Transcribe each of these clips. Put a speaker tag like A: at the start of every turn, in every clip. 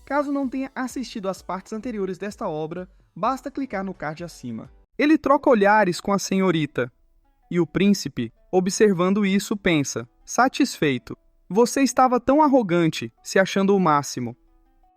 A: Caso não tenha assistido às partes anteriores desta obra, basta clicar no card acima. Ele troca olhares com a senhorita. E o príncipe, observando isso, pensa, satisfeito. Você estava tão arrogante, se achando o máximo.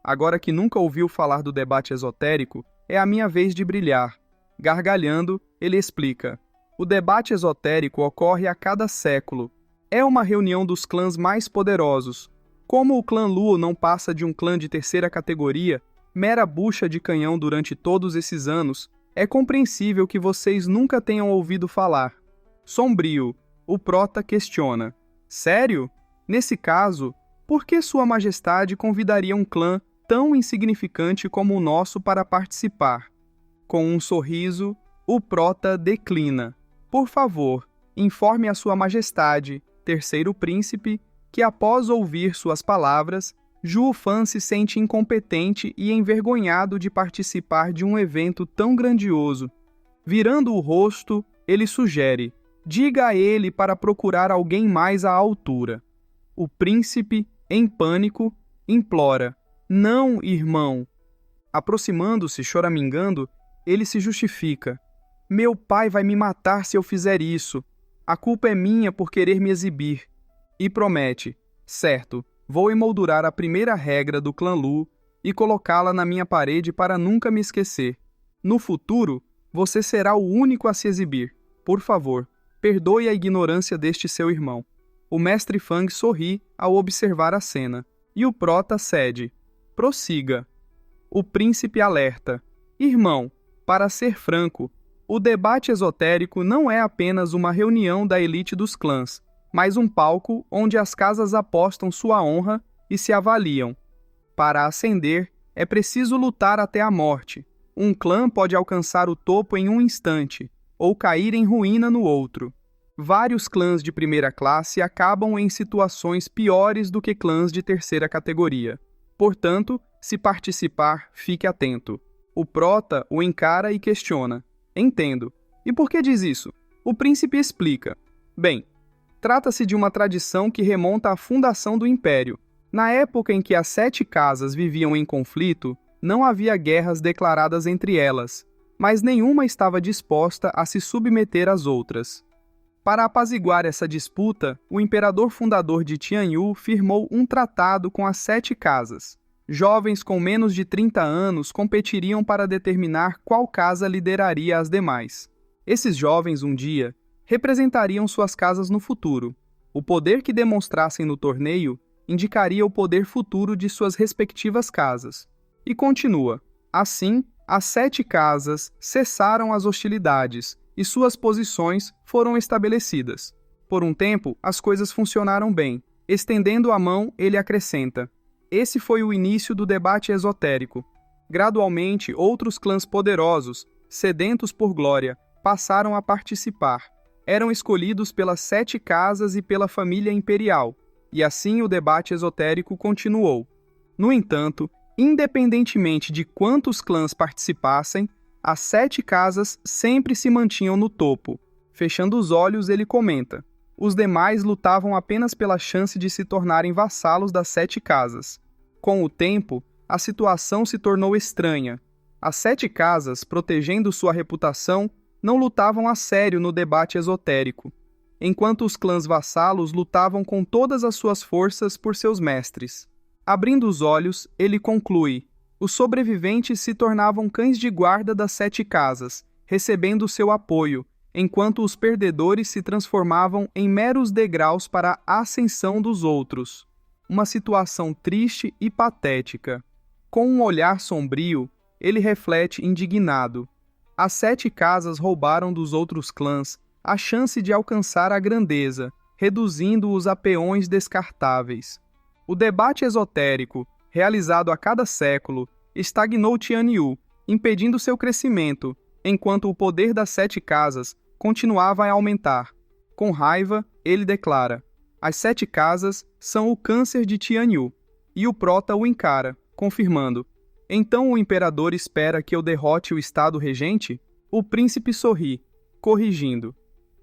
A: Agora que nunca ouviu falar do debate esotérico, é a minha vez de brilhar. Gargalhando, ele explica. O debate esotérico ocorre a cada século. É uma reunião dos clãs mais poderosos. Como o clã Luo não passa de um clã de terceira categoria, mera bucha de canhão durante todos esses anos, é compreensível que vocês nunca tenham ouvido falar. Sombrio, o prota questiona. Sério? Nesse caso, por que Sua Majestade convidaria um clã tão insignificante como o nosso para participar? Com um sorriso, o prota declina. Por favor, informe a Sua Majestade, terceiro príncipe, que após ouvir suas palavras, Zhu Fan se sente incompetente e envergonhado de participar de um evento tão grandioso. Virando o rosto, ele sugere, diga a ele para procurar alguém mais à altura. O príncipe, em pânico, implora, não, irmão. Aproximando-se, choramingando, ele se justifica. Meu pai vai me matar se eu fizer isso. A culpa é minha por querer me exibir. E promete, certo, vou emoldurar a primeira regra do clã Lu e colocá-la na minha parede para nunca me esquecer. No futuro, você será o único a se exibir. Por favor, perdoe a ignorância deste seu irmão. O mestre Fang sorri ao observar a cena, e o prota cede. Prossiga. O príncipe alerta. Irmão, para ser franco, o debate esotérico não é apenas uma reunião da elite dos clãs, mas um palco onde as casas apostam sua honra e se avaliam. Para ascender, é preciso lutar até a morte. Um clã pode alcançar o topo em um instante, ou cair em ruína no outro. Vários clãs de primeira classe acabam em situações piores do que clãs de terceira categoria. Portanto, se participar, fique atento. O prota o encara e questiona. Entendo. E por que diz isso? O príncipe explica. Bem, trata-se de uma tradição que remonta à fundação do Império. Na época em que as 7 casas viviam em conflito, não havia guerras declaradas entre elas, mas nenhuma estava disposta a se submeter às outras. Para apaziguar essa disputa, o imperador fundador de Tianyu firmou um tratado com as 7 casas. Jovens com menos de 30 anos competiriam para determinar qual casa lideraria as demais. Esses jovens, um dia, representariam suas casas no futuro. O poder que demonstrassem no torneio indicaria o poder futuro de suas respectivas casas. E continua. Assim, as 7 casas cessaram as hostilidades e suas posições foram estabelecidas. Por um tempo, as coisas funcionaram bem. Estendendo a mão, ele acrescenta. Esse foi o início do debate esotérico. Gradualmente, outros clãs poderosos, sedentos por glória, passaram a participar. Eram escolhidos pelas 7 casas e pela família imperial, e assim o debate esotérico continuou. No entanto, independentemente de quantos clãs participassem, as 7 casas sempre se mantinham no topo. Fechando os olhos, ele comenta. Os demais lutavam apenas pela chance de se tornarem vassalos das 7 casas. Com o tempo, a situação se tornou estranha. As 7 casas, protegendo sua reputação, não lutavam a sério no debate esotérico, enquanto os clãs vassalos lutavam com todas as suas forças por seus mestres. Abrindo os olhos, ele conclui: os sobreviventes se tornavam cães de guarda das 7 casas, recebendo seu apoio, enquanto os perdedores se transformavam em meros degraus para a ascensão dos outros. Uma situação triste e patética. Com um olhar sombrio, ele reflete indignado. As 7 casas roubaram dos outros clãs a chance de alcançar a grandeza, reduzindo-os a peões descartáveis. O debate esotérico, realizado a cada século, estagnou Tianyu, impedindo seu crescimento, enquanto o poder das 7 casas continuava a aumentar. Com raiva, ele declara: as 7 casas são o câncer de Tianyu, e o prota o encara, confirmando: então o imperador espera que eu derrote o estado regente? O príncipe sorri, corrigindo: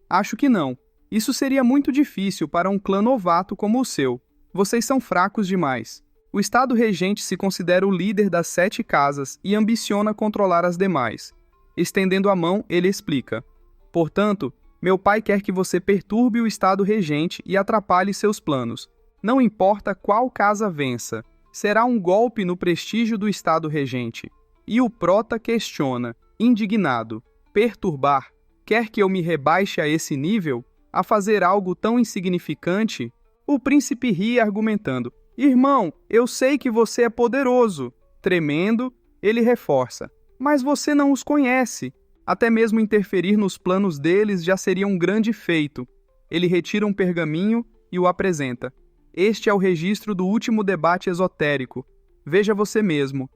A: acho que não. Isso seria muito difícil para um clã novato como o seu. Vocês são fracos demais. O Estado Regente se considera o líder das 7 casas e ambiciona controlar as demais. Estendendo a mão, ele explica: portanto, meu pai quer que você perturbe o Estado Regente e atrapalhe seus planos. Não importa qual casa vença, será um golpe no prestígio do Estado Regente. E o Prota questiona, indignado: perturbar? Quer que eu me rebaixe a esse nível? A fazer algo tão insignificante? O príncipe ri argumentando: irmão, eu sei que você é poderoso. Tremendo, ele reforça: mas você não os conhece. Até mesmo interferir nos planos deles já seria um grande feito. Ele retira um pergaminho e o apresenta. Este é o registro do último debate esotérico. Veja você mesmo.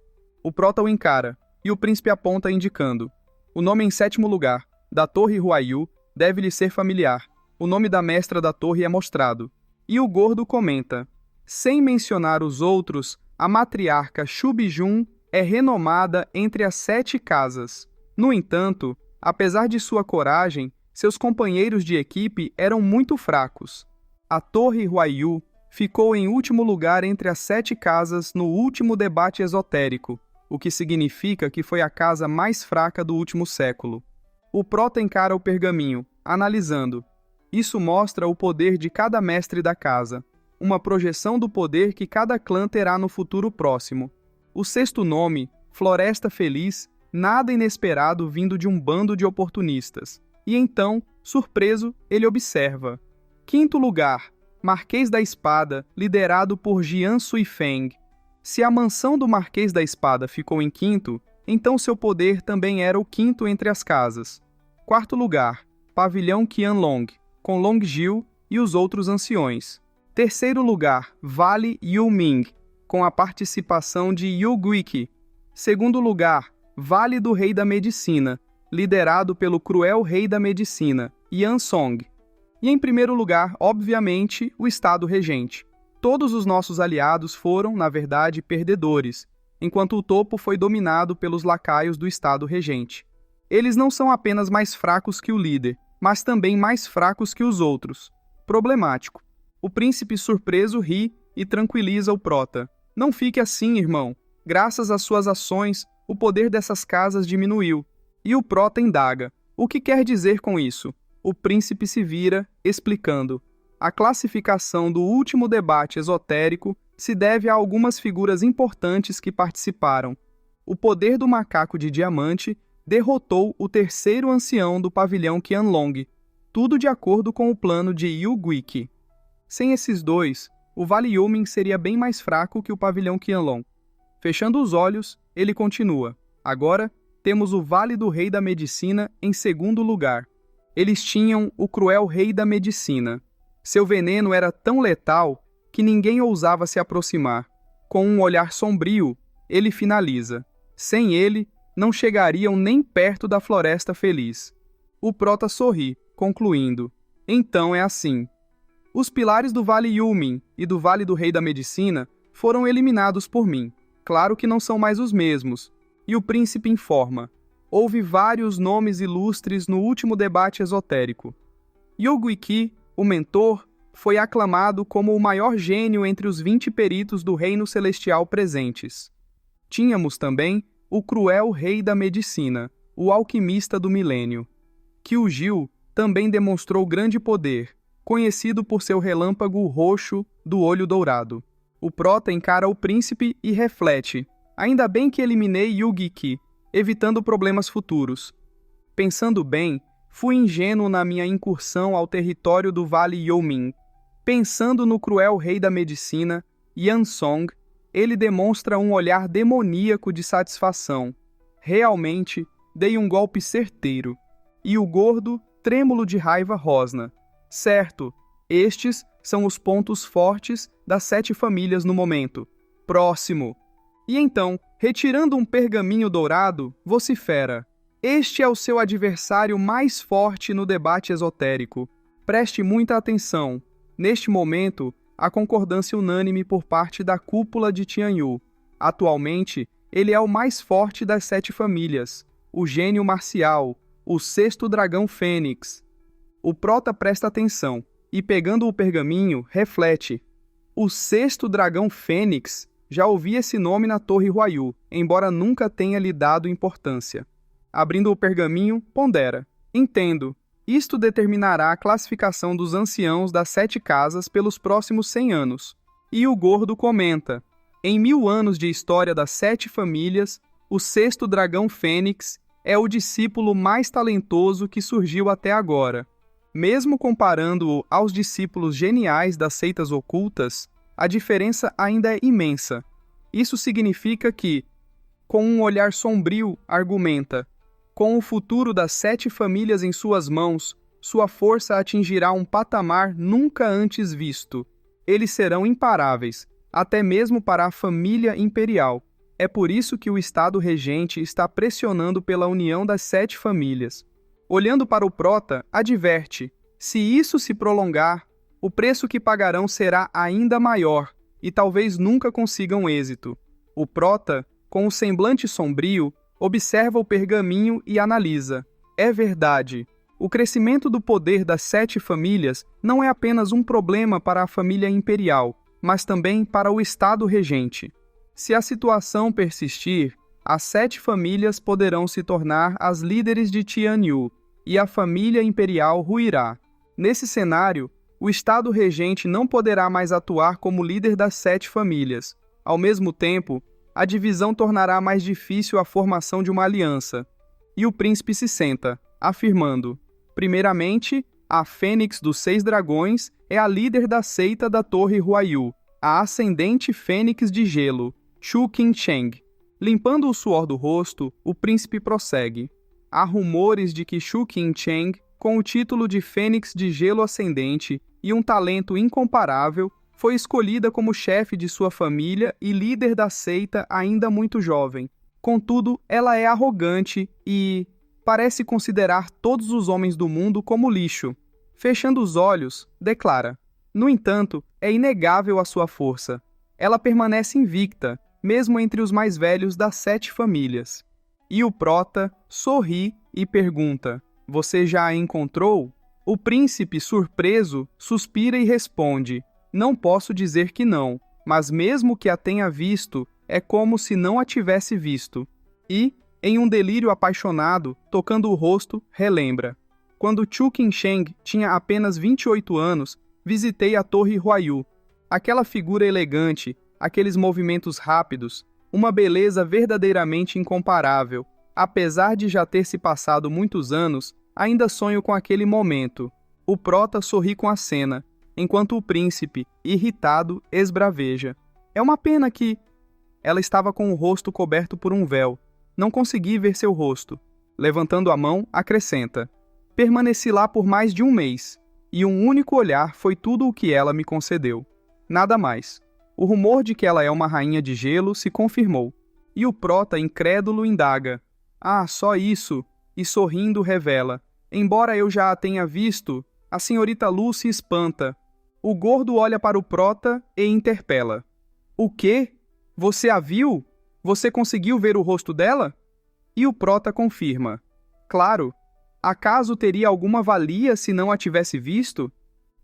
A: O Prota o encara, e o príncipe aponta indicando: o nome em 7º lugar, da Torre Huayu, deve lhe ser familiar. O nome da mestra da torre é mostrado. E o gordo comenta: sem mencionar os outros, a matriarca Shubijun é renomada entre as 7 casas. No entanto, apesar de sua coragem, seus companheiros de equipe eram muito fracos. A Torre Huayu ficou em último lugar entre as 7 casas no último debate esotérico, o que significa que foi a casa mais fraca do último século. O Prota encara o pergaminho, analisando. Isso mostra o poder de cada mestre da casa, uma projeção do poder que cada clã terá no futuro próximo. O 6º nome, Floresta Feliz, nada inesperado vindo de um bando de oportunistas. E então, surpreso, ele observa. 5º lugar, Marquês da Espada, liderado por Jian Suifeng. Se a mansão do Marquês da Espada ficou em 5º, então seu poder também era o 5º entre as casas. 4º lugar, Pavilhão Qianlong, com Longjil e os outros anciões. 3º lugar, Vale Yuming, com a participação de Yu Guiqi. 2º lugar, Vale do Rei da Medicina, liderado pelo cruel Rei da Medicina, Yan Song. E em primeiro lugar, obviamente, o Estado Regente. Todos os nossos aliados foram, na verdade, perdedores, enquanto o topo foi dominado pelos lacaios do Estado Regente. Eles não são apenas mais fracos que o líder, mas também mais fracos que os outros. Problemático. O príncipe surpreso ri e tranquiliza o Prota. Não fique assim, irmão. Graças às suas ações, o poder dessas casas diminuiu. E o Prota indaga: o que quer dizer com isso? O príncipe se vira, explicando: a classificação do último debate esotérico se deve a algumas figuras importantes que participaram. O poder do macaco de diamante derrotou o 3º ancião do pavilhão Qianlong, tudo de acordo com o plano de Yu Guiqi. Sem esses dois, o Vale Yuming seria bem mais fraco que o pavilhão Qianlong. Fechando os olhos, ele continua: agora temos o Vale do Rei da Medicina em 2º lugar. Eles tinham o cruel Rei da Medicina. Seu veneno era tão letal que ninguém ousava se aproximar. Com um olhar sombrio, ele finaliza: sem ele, não chegariam nem perto da Floresta Feliz. O Prota sorri, concluindo: então é assim. Os pilares do Vale Yuming e do Vale do Rei da Medicina foram eliminados por mim. Claro que não são mais os mesmos. E o príncipe informa: houve vários nomes ilustres no último debate esotérico. Yu Guiqi, o mentor, foi aclamado como o maior gênio entre os 20 peritos do reino celestial presentes. Tínhamos também o cruel Rei da Medicina, o alquimista do milênio. Qiujil também demonstrou grande poder, conhecido por seu relâmpago roxo do olho dourado. O Prota encara o príncipe e reflete: ainda bem que eliminei Yu Guiqi, evitando problemas futuros. Pensando bem, fui ingênuo na minha incursão ao território do Vale Yuming. Pensando no cruel Rei da Medicina, Yan Song, ele demonstra um olhar demoníaco de satisfação. Realmente, dei um golpe certeiro. E o gordo, trêmulo de raiva, rosna: certo, estes são os pontos fortes das 7 famílias no momento. Próximo. E então, retirando um pergaminho dourado, vocifera: este é o seu adversário mais forte no debate esotérico. Preste muita atenção. Neste momento, há concordância unânime por parte da cúpula de Tianyu. Atualmente, ele é o mais forte das 7 famílias, o gênio marcial, o 6º dragão fênix. O Prota presta atenção e, pegando o pergaminho, reflete: o 6º dragão fênix? Já ouvi esse nome na Torre Huayu, embora nunca tenha lhe dado importância. Abrindo o pergaminho, pondera. Entendo. Isto determinará a classificação dos anciãos das 7 casas pelos próximos 100 anos. E o gordo comenta. Em 1000 anos de história das 7 famílias, o 6º dragão Fênix é o discípulo mais talentoso que surgiu até agora. Mesmo comparando-o aos discípulos geniais das seitas ocultas, a diferença ainda é imensa. Isso significa que, com um olhar sombrio, argumenta, com o futuro das 7 famílias em suas mãos, sua força atingirá um patamar nunca antes visto. Eles serão imparáveis, até mesmo para a família imperial. É por isso que o Estado regente está pressionando pela união das 7 famílias. Olhando para o Prota, adverte, se isso se prolongar, o preço que pagarão será ainda maior e talvez nunca consigam êxito. O Prota, com o semblante sombrio, observa o pergaminho e analisa. É verdade. O crescimento do poder das 7 famílias não é apenas um problema para a família imperial, mas também para o Estado regente. Se a situação persistir, as 7 famílias poderão se tornar as líderes de Tianyu, e a família imperial ruirá. Nesse cenário, o Estado regente não poderá mais atuar como líder das 7 famílias. Ao mesmo tempo, a divisão tornará mais difícil a formação de uma aliança. E o príncipe se senta, afirmando, primeiramente, a Fênix dos 6 dragões é a líder da seita da Torre Huayu, a ascendente Fênix de Gelo, Chu Qingcheng. Limpando o suor do rosto, o príncipe prossegue. Há rumores de que Chu Qingcheng, com o título de Fênix de Gelo Ascendente e um talento incomparável, foi escolhida como chefe de sua família e líder da seita ainda muito jovem. Contudo, ela é arrogante e parece considerar todos os homens do mundo como lixo. Fechando os olhos, declara. No entanto, é inegável a sua força. Ela permanece invicta, mesmo entre os mais velhos das 7 famílias. E o Prota sorri e pergunta, você já a encontrou? O príncipe, surpreso, suspira e responde, não posso dizer que não, mas mesmo que a tenha visto, é como se não a tivesse visto. E, em um delírio apaixonado, tocando o rosto, relembra. Quando Chu Qingcheng tinha apenas 28 anos, visitei a Torre Huayu. Aquela figura elegante, aqueles movimentos rápidos, uma beleza verdadeiramente incomparável. Apesar de já ter se passado muitos anos, ainda sonho com aquele momento. O Prota sorri com a cena, enquanto o príncipe, irritado, esbraveja. É uma pena que... Ela estava com o rosto coberto por um véu. Não consegui ver seu rosto. Levantando a mão, acrescenta. Permaneci lá por mais de um mês, e um único olhar foi tudo o que ela me concedeu. Nada mais. O rumor de que ela é uma rainha de gelo se confirmou. E o Prota, incrédulo, indaga. Ah, só isso? E sorrindo revela. Embora eu já a tenha visto, a senhorita Lu se espanta. O gordo olha para o Prota e interpela. O quê? Você a viu? Você conseguiu ver o rosto dela? E o Prota confirma. Claro. Acaso teria alguma valia se não a tivesse visto?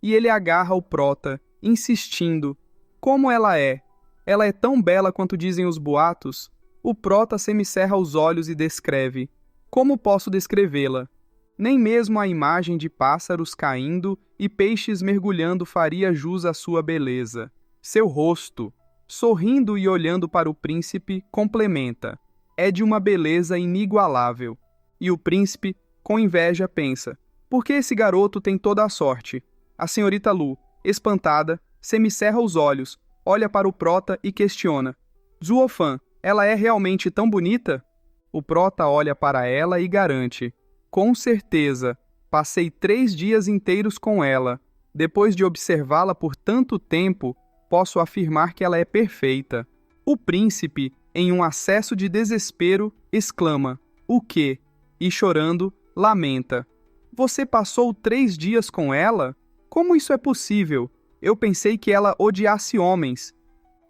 A: E ele agarra o Prota, insistindo. Como ela é? Ela é tão bela quanto dizem os boatos? O Prota semicerra os olhos e descreve. Como posso descrevê-la? Nem mesmo a imagem de pássaros caindo e peixes mergulhando faria jus à sua beleza. Seu rosto, sorrindo e olhando para o príncipe, complementa. É de uma beleza inigualável. E o príncipe, com inveja, pensa. Por que esse garoto tem toda a sorte? A senhorita Lu, espantada, semicerra os olhos, olha para o Prota e questiona. Zuofan, ela é realmente tão bonita? O Prota olha para ela e garante. Com certeza, passei 3 dias inteiros com ela. Depois de observá-la por tanto tempo, posso afirmar que ela é perfeita. O príncipe, em um acesso de desespero, exclama, o quê? E chorando, lamenta. Você passou 3 dias com ela? Como isso é possível? Eu pensei que ela odiasse homens.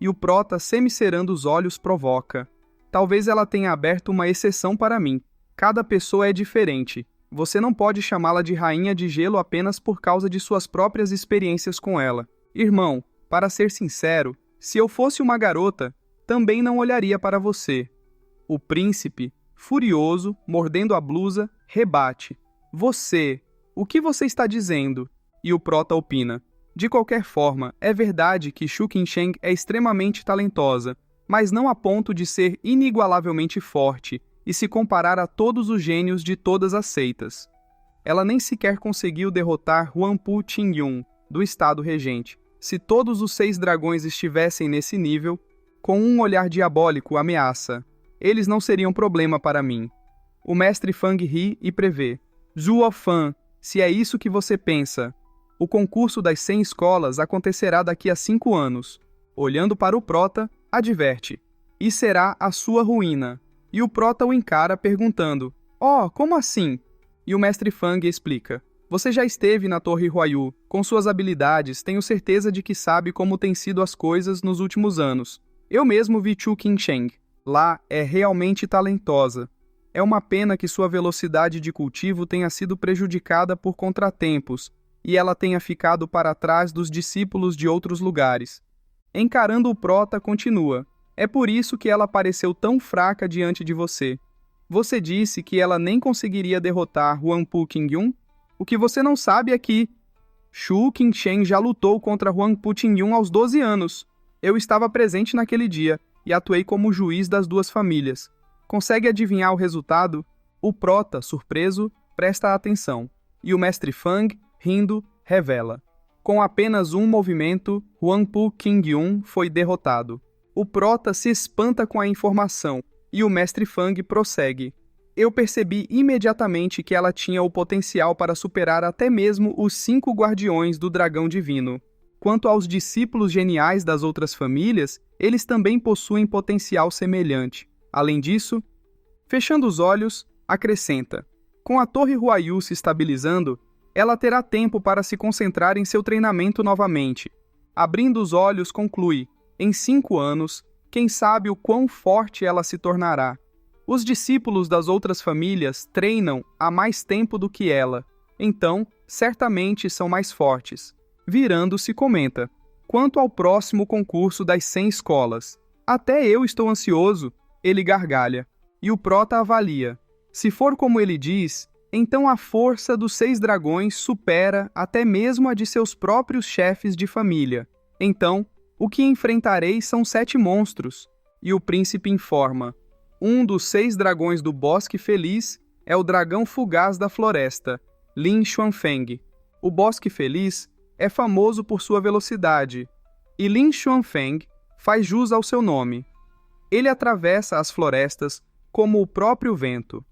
A: E o Prota, semicerrando os olhos, provoca. Talvez ela tenha aberto uma exceção para mim. Cada pessoa é diferente. Você não pode chamá-la de rainha de gelo apenas por causa de suas próprias experiências com ela. Irmão, para ser sincero, se eu fosse uma garota, também não olharia para você. O príncipe, furioso, mordendo a blusa, rebate. Você, o que você está dizendo? E o prota opina. De qualquer forma, é verdade que Shu Qinsheng é extremamente talentosa, mas não a ponto de ser inigualavelmente forte e se comparar a todos os gênios de todas as seitas. Ela nem sequer conseguiu derrotar Huangpu Qingyun, do estado regente. Se todos os 6 dragões estivessem nesse nível, com um olhar diabólico ameaça, eles não seriam problema para mim. O mestre Fang ri e prevê. Zhuo Fan, se é isso que você pensa, o concurso das 100 escolas acontecerá daqui a 5 anos. Olhando para o prota, adverte. E será a sua ruína. E o prota o encara perguntando. Oh, como assim? E o mestre Fang explica. Você já esteve na Torre Huayu. Com suas habilidades, tenho certeza de que sabe como têm sido as coisas nos últimos anos. Eu mesmo vi Shu Qinsheng. Lá é realmente talentosa. É uma pena que sua velocidade de cultivo tenha sido prejudicada por contratempos e ela tenha ficado para trás dos discípulos de outros lugares. Encarando o prota, continua. É por isso que ela pareceu tão fraca diante de você. Você disse que ela nem conseguiria derrotar Huangpu Qingyun? O que você não sabe é que Shu Qinsheng já lutou contra Huangpu Qingyun aos 12 anos. Eu estava presente naquele dia e atuei como juiz das 2 famílias. Consegue adivinhar o resultado? O prota, surpreso, presta atenção. E o mestre Fang, rindo, revela. Com apenas um movimento, Huangpu Qingyun foi derrotado. O prota se espanta com a informação e o mestre Fang prossegue. Eu percebi imediatamente que ela tinha o potencial para superar até mesmo os 5 guardiões do dragão divino. Quanto aos discípulos geniais das outras famílias, eles também possuem potencial semelhante. Além disso, fechando os olhos, acrescenta. Com a Torre Huayu se estabilizando, ela terá tempo para se concentrar em seu treinamento novamente. Abrindo os olhos, conclui. Em 5 anos, quem sabe o quão forte ela se tornará. Os discípulos das outras famílias treinam há mais tempo do que ela, então, certamente são mais fortes. Virando-se, comenta. Quanto ao próximo concurso das 100 escolas, até eu estou ansioso, ele gargalha. E o prota avalia. Se for como ele diz, então a força dos 6 dragões supera até mesmo a de seus próprios chefes de família. Então, o que enfrentarei são 7 monstros. E o príncipe informa. Um dos 6 dragões do Bosque Feliz é o dragão fugaz da floresta, Lin Xuanfeng. O Bosque Feliz é famoso por sua velocidade, e Lin Xuanfeng faz jus ao seu nome. Ele atravessa as florestas como o próprio vento.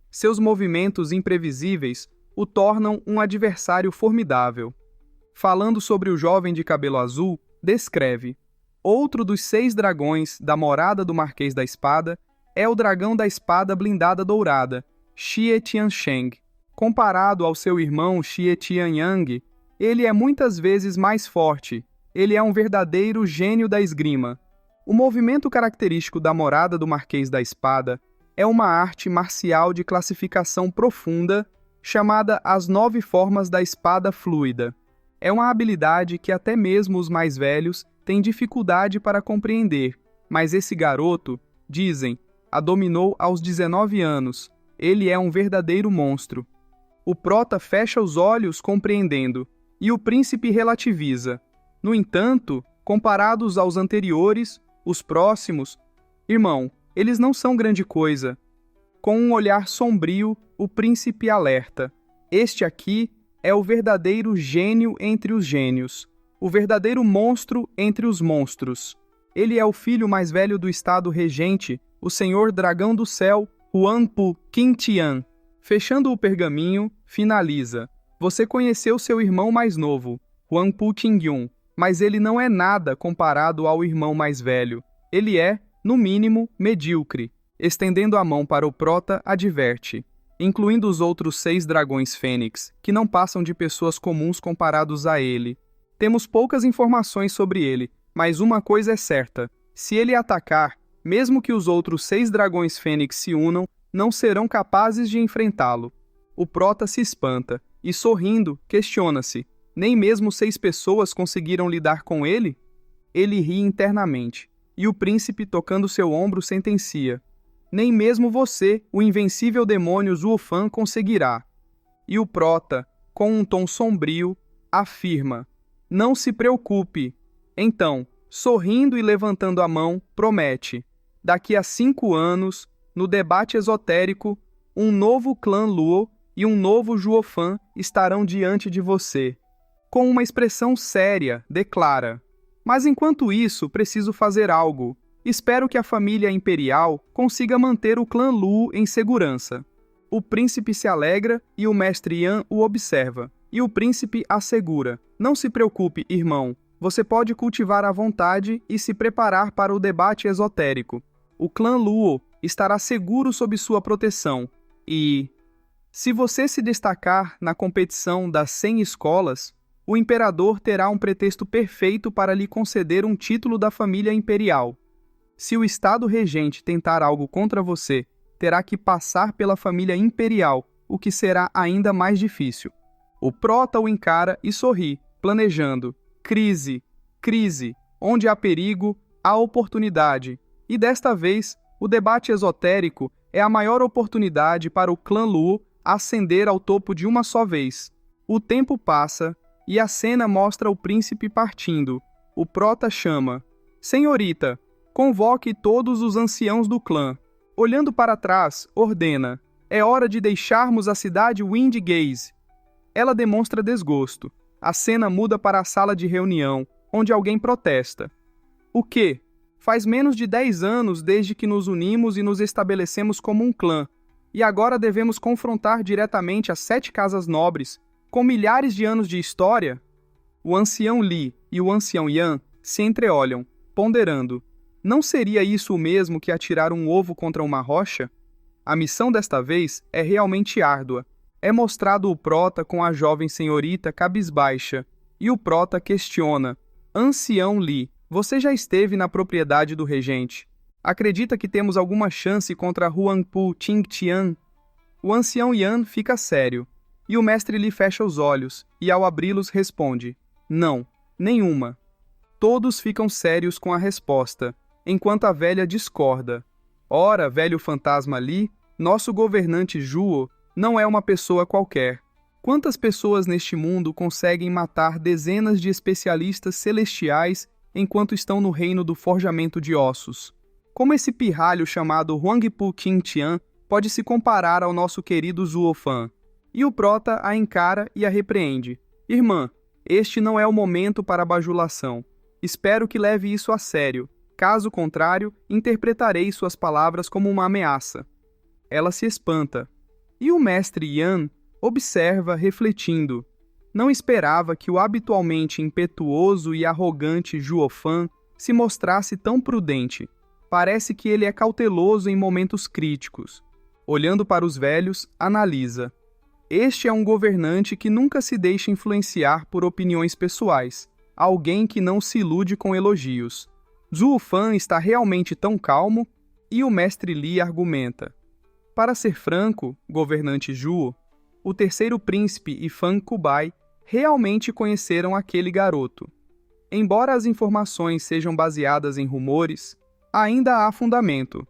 A: Seus movimentos imprevisíveis o tornam um adversário formidável. Falando sobre o jovem de cabelo azul, descreve: outro dos 6 dragões da morada do Marquês da Espada é o dragão da espada blindada dourada, Xie Tiansheng. Comparado ao seu irmão Xie Tianyang, ele é muitas vezes mais forte. Ele é um verdadeiro gênio da esgrima. O movimento característico da morada do Marquês da Espada é uma arte marcial de classificação profunda chamada as 9 formas da espada fluida. É uma habilidade que até mesmo os mais velhos têm dificuldade para compreender, mas esse garoto, dizem, a dominou aos 19 anos. Ele é um verdadeiro monstro. O prota fecha os olhos compreendendo, e o príncipe relativiza. No entanto, comparados aos anteriores, os próximos, irmão, eles não são grande coisa. Com um olhar sombrio, o príncipe alerta. Este aqui é o verdadeiro gênio entre os gênios, o verdadeiro monstro entre os monstros. Ele é o filho mais velho do estado regente, o senhor dragão do céu, Huangpu Qintian. Fechando o pergaminho, finaliza. Você conheceu seu irmão mais novo, Huangpu Qingyun, mas ele não é nada comparado ao irmão mais velho. Ele é, no mínimo, medíocre. Estendendo a mão para o prota, adverte. Incluindo os outros 6 dragões fênix, que não passam de pessoas comuns comparados a ele. Temos poucas informações sobre ele, mas uma coisa é certa. Se ele atacar, mesmo que os outros 6 dragões fênix se unam, não serão capazes de enfrentá-lo. O prota se espanta e, sorrindo, questiona-se. Nem mesmo 6 pessoas conseguiram lidar com ele? Ele ri internamente. E o príncipe, tocando seu ombro, sentencia: nem mesmo você, o invencível demônio Zuofan, conseguirá. E o prota, com um tom sombrio, afirma: não se preocupe. Então, sorrindo e levantando a mão, promete: daqui a 5 anos, no debate esotérico, um novo clã Luo e um novo Zuofan estarão diante de você. Com uma expressão séria, declara: mas enquanto isso, preciso fazer algo. Espero que a família imperial consiga manter o clã Luo em segurança. O príncipe se alegra e o mestre Yan o observa. E o príncipe assegura: não se preocupe, irmão. Você pode cultivar à vontade e se preparar para o debate esotérico. O clã Luo estará seguro sob sua proteção. E, se você se destacar na competição das 100 escolas, o imperador terá um pretexto perfeito para lhe conceder um título da família imperial. Se o Estado regente tentar algo contra você, terá que passar pela família imperial, o que será ainda mais difícil. O prota o encara e sorri, planejando: crise, crise, onde há perigo, há oportunidade. E desta vez, o debate esotérico é a maior oportunidade para o clã Luo ascender ao topo de uma só vez. O tempo passa e a cena mostra o príncipe partindo. O prota chama: senhorita, convoque todos os anciãos do clã. Olhando para trás, ordena: é hora de deixarmos a cidade Windgaze. Ela demonstra desgosto. A cena muda para a sala de reunião, onde alguém protesta: o quê? Faz menos de 10 anos desde que nos unimos e nos estabelecemos como um clã, e agora devemos confrontar diretamente as 7 casas nobres, com milhares de anos de história? O ancião Li e o ancião Yan se entreolham, ponderando: não seria isso o mesmo que atirar um ovo contra uma rocha? A missão desta vez é realmente árdua. É mostrado o prota com a jovem senhorita cabisbaixa, e o prota questiona: ancião Li, você já esteve na propriedade do regente. Acredita que temos alguma chance contra Huangpu Qingtian? O ancião Yan fica sério, e o mestre Li fecha os olhos, e ao abri-los responde: não, nenhuma. Todos ficam sérios com a resposta, enquanto a velha discorda: ora, velho fantasma Li, nosso governante Zhuo não é uma pessoa qualquer. Quantas pessoas neste mundo conseguem matar dezenas de especialistas celestiais enquanto estão no reino do forjamento de ossos? Como esse pirralho chamado Huangpu Qingtian pode se comparar ao nosso querido Zuofan? E o prota a encara e a repreende: irmã, este não é o momento para bajulação. Espero que leve isso a sério. Caso contrário, interpretarei suas palavras como uma ameaça. Ela se espanta. E o mestre Yan observa, refletindo. Não esperava que o habitualmente impetuoso e arrogante Zuofan se mostrasse tão prudente. Parece que ele é cauteloso em momentos críticos. Olhando para os velhos, analisa: este é um governante que nunca se deixa influenciar por opiniões pessoais, alguém que não se ilude com elogios. Zuofan está realmente tão calmo? E o mestre Li argumenta: para ser franco, governante Zhuo, o terceiro príncipe e Fan Kubai realmente conheceram aquele garoto. Embora as informações sejam baseadas em rumores, ainda há fundamento.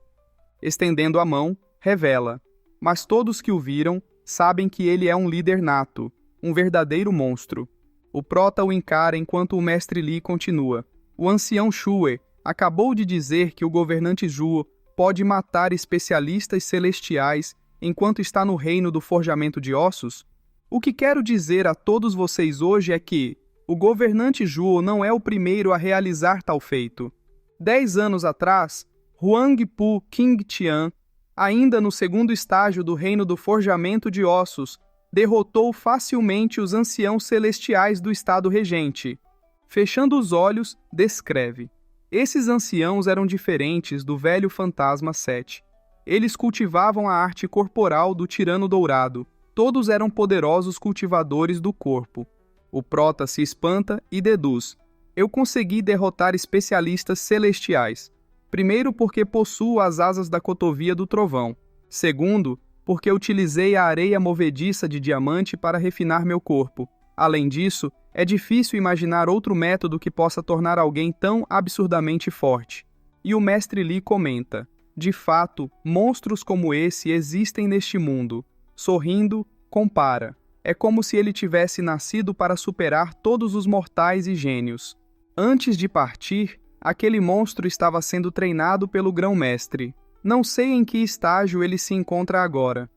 A: Estendendo a mão, revela: mas todos que o viram sabem que ele é um líder nato, um verdadeiro monstro. O prota o encara enquanto o mestre Li continua: o ancião Shue acabou de dizer que o governante Zhuo pode matar especialistas celestiais enquanto está no reino do forjamento de ossos? O que quero dizer a todos vocês hoje é que o governante Zhuo não é o primeiro a realizar tal feito. 10 anos atrás, Huangpu Qingtian, ainda no segundo estágio do reino do forjamento de ossos, derrotou facilmente os anciãos celestiais do estado regente. Fechando os olhos, descreve: esses anciãos eram diferentes do velho fantasma 7. Eles cultivavam a arte corporal do tirano dourado. Todos eram poderosos cultivadores do corpo. O prota se espanta e deduz: eu consegui derrotar especialistas celestiais. Primeiro, porque possuo as asas da cotovia do trovão. Segundo, porque utilizei a areia movediça de diamante para refinar meu corpo. Além disso, é difícil imaginar outro método que possa tornar alguém tão absurdamente forte. E o mestre Li comenta: de fato, monstros como esse existem neste mundo. Sorrindo, compara. É como se ele tivesse nascido para superar todos os mortais e gênios. Antes de partir, aquele monstro estava sendo treinado pelo grão-mestre. Não sei em que estágio ele se encontra agora.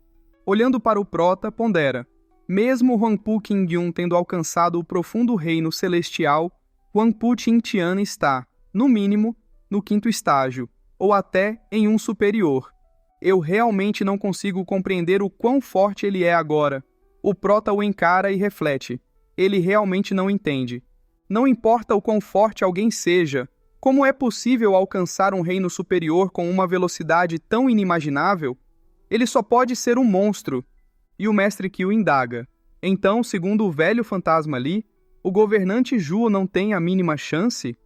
A: Olhando para o prota, pondera. Mesmo Huangpu Qingyun tendo alcançado o profundo reino celestial, Huangpu Qingtian está, no mínimo, no 5º estágio, ou até em um superior. Eu realmente não consigo compreender o quão forte ele é agora. O prota o encara e reflete. Ele realmente não entende. Não importa o quão forte alguém seja, como é possível alcançar um reino superior com uma velocidade tão inimaginável? Ele só pode ser um monstro. E o mestre Qiu indaga. Então, segundo o velho fantasma Li, o governante Zhuo não tem a mínima chance?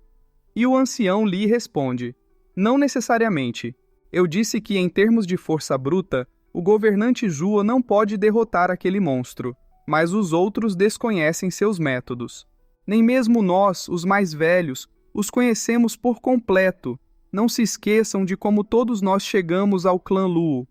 A: E o ancião Li responde. Não necessariamente. Eu disse que, em termos de força bruta, o governante Zhuo não pode derrotar aquele monstro, mas os outros desconhecem seus métodos. Nem mesmo nós, os mais velhos, os conhecemos por completo. Não se esqueçam de como todos nós chegamos ao clã Luo.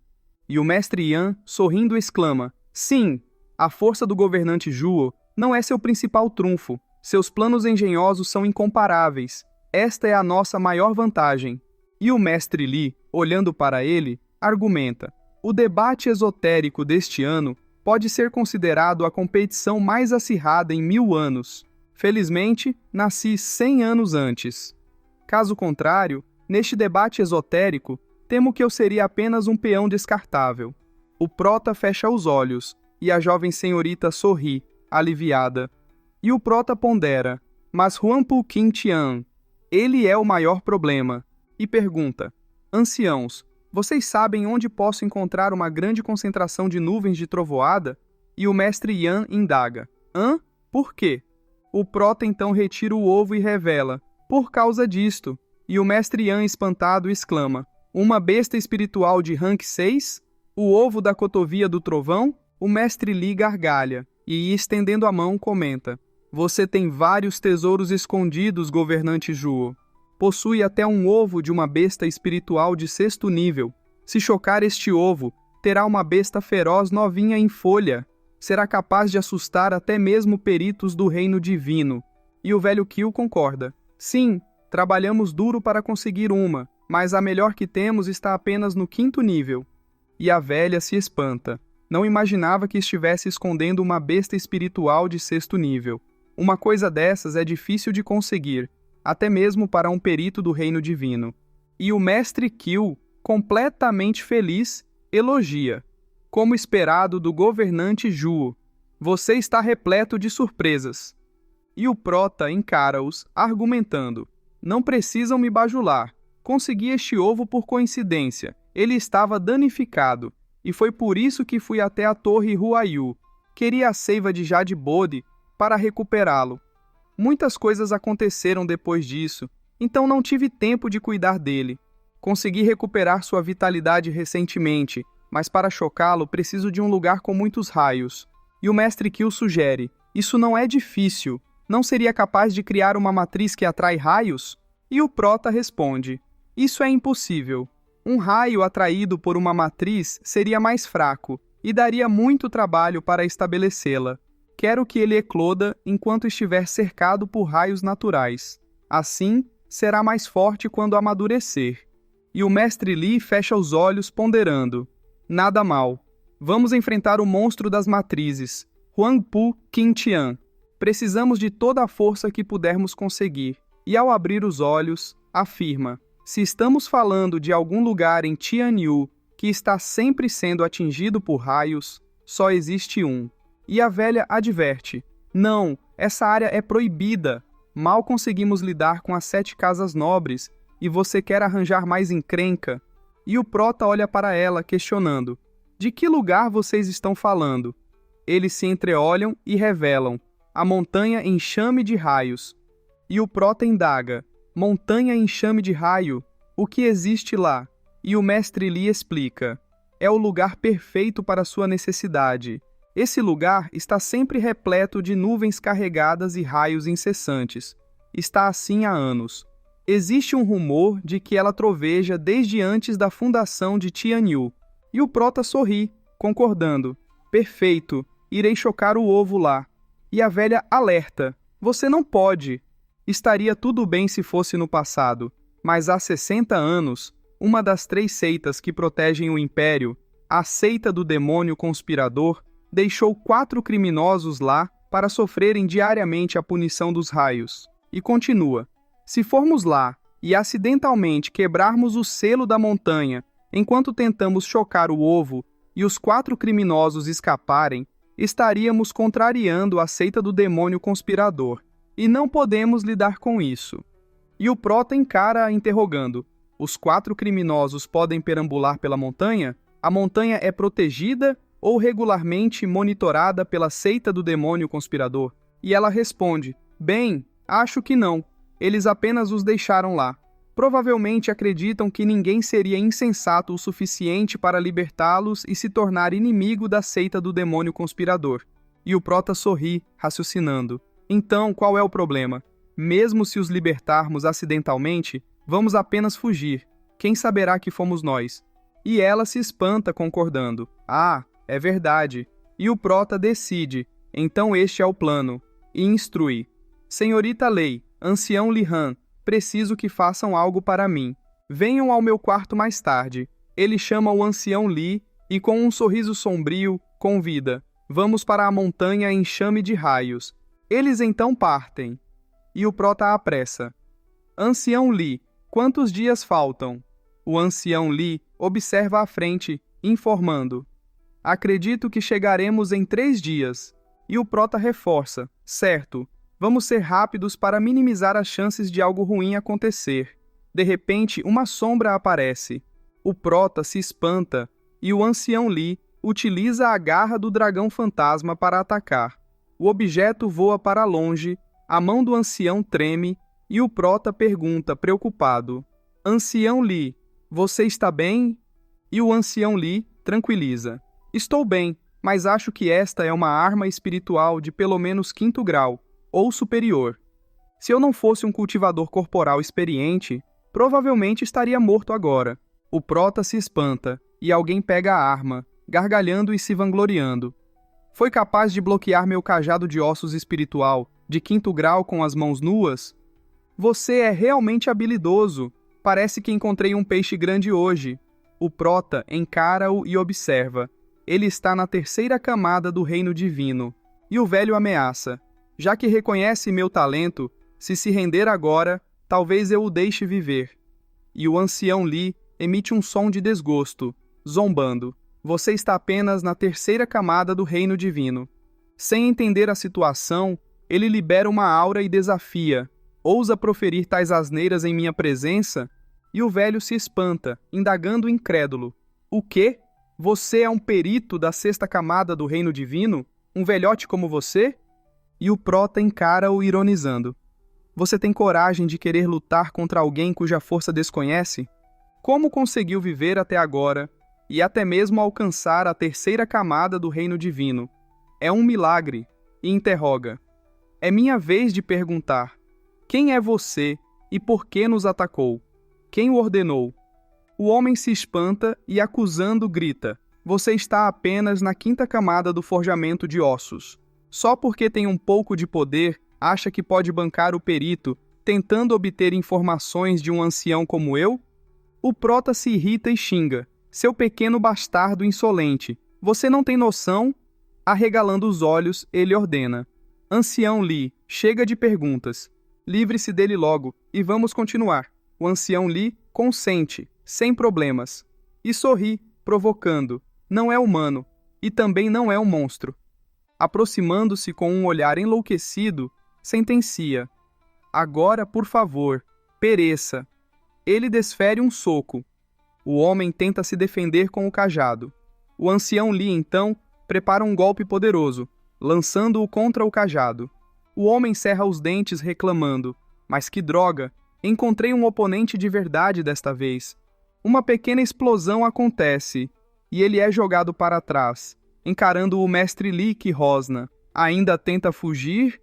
A: E o mestre Yan, sorrindo, exclama: sim, a força do governante Zhuo não é seu principal trunfo. Seus planos engenhosos são incomparáveis. Esta é a nossa maior vantagem. E o mestre Li, olhando para ele, argumenta: o debate esotérico deste ano pode ser considerado a competição mais acirrada em 1000 anos. Felizmente, nasci 100 anos antes. Caso contrário, neste debate esotérico, temo que eu seria apenas um peão descartável. O prota fecha os olhos, e a jovem senhorita sorri, aliviada. E o prota pondera: mas Huangpu Qingtian, ele é o maior problema. E pergunta: anciãos, vocês sabem onde posso encontrar uma grande concentração de nuvens de trovoada? E o mestre Yan indaga: hã? Por quê? O prota então retira o ovo e revela: por causa disto. E o mestre Yan, espantado, exclama: uma besta espiritual de rank 6? O ovo da cotovia do trovão? O mestre Li gargalha e, estendendo a mão, comenta: você tem vários tesouros escondidos, governante Zhuo. Possui até um ovo de uma besta espiritual de 6º nível. Se chocar este ovo, terá uma besta feroz novinha em folha. Será capaz de assustar até mesmo peritos do reino divino. E o velho Qiu concorda. Sim, trabalhamos duro para conseguir uma, mas a melhor que temos está apenas no 5º nível. E a velha se espanta. Não imaginava que estivesse escondendo uma besta espiritual de 6º nível. Uma coisa dessas é difícil de conseguir, até mesmo para um perito do reino divino. E o mestre Qiu, completamente feliz, elogia. Como esperado do governante Zhuo, você está repleto de surpresas. E o prota encara-os, argumentando: não precisam me bajular. Consegui este ovo por coincidência. Ele estava danificado, e foi por isso que fui até a torre Huayu. Queria a seiva de Jade Bode para recuperá-lo. Muitas coisas aconteceram depois disso, então não tive tempo de cuidar dele. Consegui recuperar sua vitalidade recentemente, mas para chocá-lo preciso de um lugar com muitos raios. E o mestre Qiu sugere: isso não é difícil. Não seria capaz de criar uma matriz que atrai raios? E o prota responde: isso é impossível. Um raio atraído por uma matriz seria mais fraco e daria muito trabalho para estabelecê-la. Quero que ele ecloda enquanto estiver cercado por raios naturais. Assim, será mais forte quando amadurecer. E o mestre Li fecha os olhos, ponderando: nada mal. Vamos enfrentar o monstro das matrizes, Huangpu Qingtian. Precisamos de toda a força que pudermos conseguir. E ao abrir os olhos, afirma: se estamos falando de algum lugar em Tianyu que está sempre sendo atingido por raios, só existe um. E a velha adverte: não, essa área é proibida. Mal conseguimos lidar com as 7 casas nobres, e você quer arranjar mais encrenca? E o prota olha para ela, questionando: de que lugar vocês estão falando? Eles se entreolham e revelam: a montanha enxame de raios. E o prota indaga: montanha enxame de raio? O que existe lá? E o mestre Li explica: é o lugar perfeito para sua necessidade. Esse lugar está sempre repleto de nuvens carregadas e raios incessantes. Está assim há anos. Existe um rumor de que ela troveja desde antes da fundação de Tianyu. E o Prota sorri, concordando. Perfeito, irei chocar o ovo lá. E a velha alerta. Você não pode. Estaria tudo bem se fosse no passado, mas há 60 anos, uma das 3 seitas que protegem o Império, a seita do demônio conspirador, deixou 4 criminosos lá para sofrerem diariamente a punição dos raios. E continua. Se formos lá e acidentalmente quebrarmos o selo da montanha enquanto tentamos chocar o ovo e os 4 criminosos escaparem, estaríamos contrariando a seita do demônio conspirador. E não podemos lidar com isso. E o Prota encara interrogando. Os 4 criminosos podem perambular pela montanha? A montanha é protegida ou regularmente monitorada pela seita do demônio conspirador? E ela responde, bem, acho que não. Eles apenas os deixaram lá. Provavelmente acreditam que ninguém seria insensato o suficiente para libertá-los e se tornar inimigo da seita do demônio conspirador. E o Prota sorri, raciocinando. Então, qual é o problema? Mesmo se os libertarmos acidentalmente, vamos apenas fugir. Quem saberá que fomos nós? E ela se espanta, concordando. Ah, é verdade. E o Prota decide. Então este é o plano. E instrui. Senhorita Lei, ancião Lihan, preciso que façam algo para mim. Venham ao meu quarto mais tarde. Ele chama o ancião Li e, com um sorriso sombrio, convida. Vamos para a montanha em chame de raios. Eles então partem. E o Prota apressa. Ancião Li, quantos dias faltam? O ancião Li observa à frente, informando. Acredito que chegaremos em 3 dias. E o Prota reforça. Certo. Vamos ser rápidos para minimizar as chances de algo ruim acontecer. De repente, uma sombra aparece. O Prota se espanta e o ancião Li utiliza a garra do dragão fantasma para atacar. O objeto voa para longe, a mão do ancião treme e o Prota pergunta, preocupado. Ancião Li, você está bem? E o ancião Li tranquiliza. Estou bem, mas acho que esta é uma arma espiritual de pelo menos 5º grau. Ou superior. Se eu não fosse um cultivador corporal experiente, provavelmente estaria morto agora. O Prota se espanta, e alguém pega a arma, gargalhando e se vangloriando. Foi capaz de bloquear meu cajado de ossos espiritual, de 5º grau com as mãos nuas? Você é realmente habilidoso. Parece que encontrei um peixe grande hoje. O Prota encara-o e observa. Ele está na 3ª camada do reino divino. E o velho ameaça. Já que reconhece meu talento, se render agora, talvez eu o deixe viver. E o ancião Li emite um som de desgosto, zombando. Você está apenas na 3ª camada do reino divino. Sem entender a situação, ele libera uma aura e desafia. Ousa proferir tais asneiras em minha presença? E o velho se espanta, indagando incrédulo. O quê? Você é um perito da 6ª camada do reino divino? Um velhote como você? E o Prota encara-o ironizando. Você tem coragem de querer lutar contra alguém cuja força desconhece? Como conseguiu viver até agora e até mesmo alcançar a 3ª camada do reino divino? É um milagre. E interroga. É minha vez de perguntar. Quem é você e por que nos atacou? Quem o ordenou? O homem se espanta e, acusando, grita. Você está apenas na 5ª camada do forjamento de ossos. Só porque tem um pouco de poder, acha que pode bancar o perito, tentando obter informações de um ancião como eu? O Prota se irrita e xinga. Seu pequeno bastardo insolente. Você não tem noção? Arregalando os olhos, ele ordena. Ancião Li, chega de perguntas. Livre-se dele logo, e vamos continuar. O ancião Li consente, sem problemas. E sorri, provocando. Não é humano, e também não é um monstro. Aproximando-se com um olhar enlouquecido, sentencia. Agora, por favor, pereça. Ele desfere um soco. O homem tenta se defender com o cajado. O ancião Li, então, prepara um golpe poderoso, lançando-o contra o cajado. O homem cerra os dentes reclamando. Mas que droga! Encontrei um oponente de verdade desta vez. Uma pequena explosão acontece, e ele é jogado para trás, encarando o mestre Li que rosna. Ainda tenta fugir?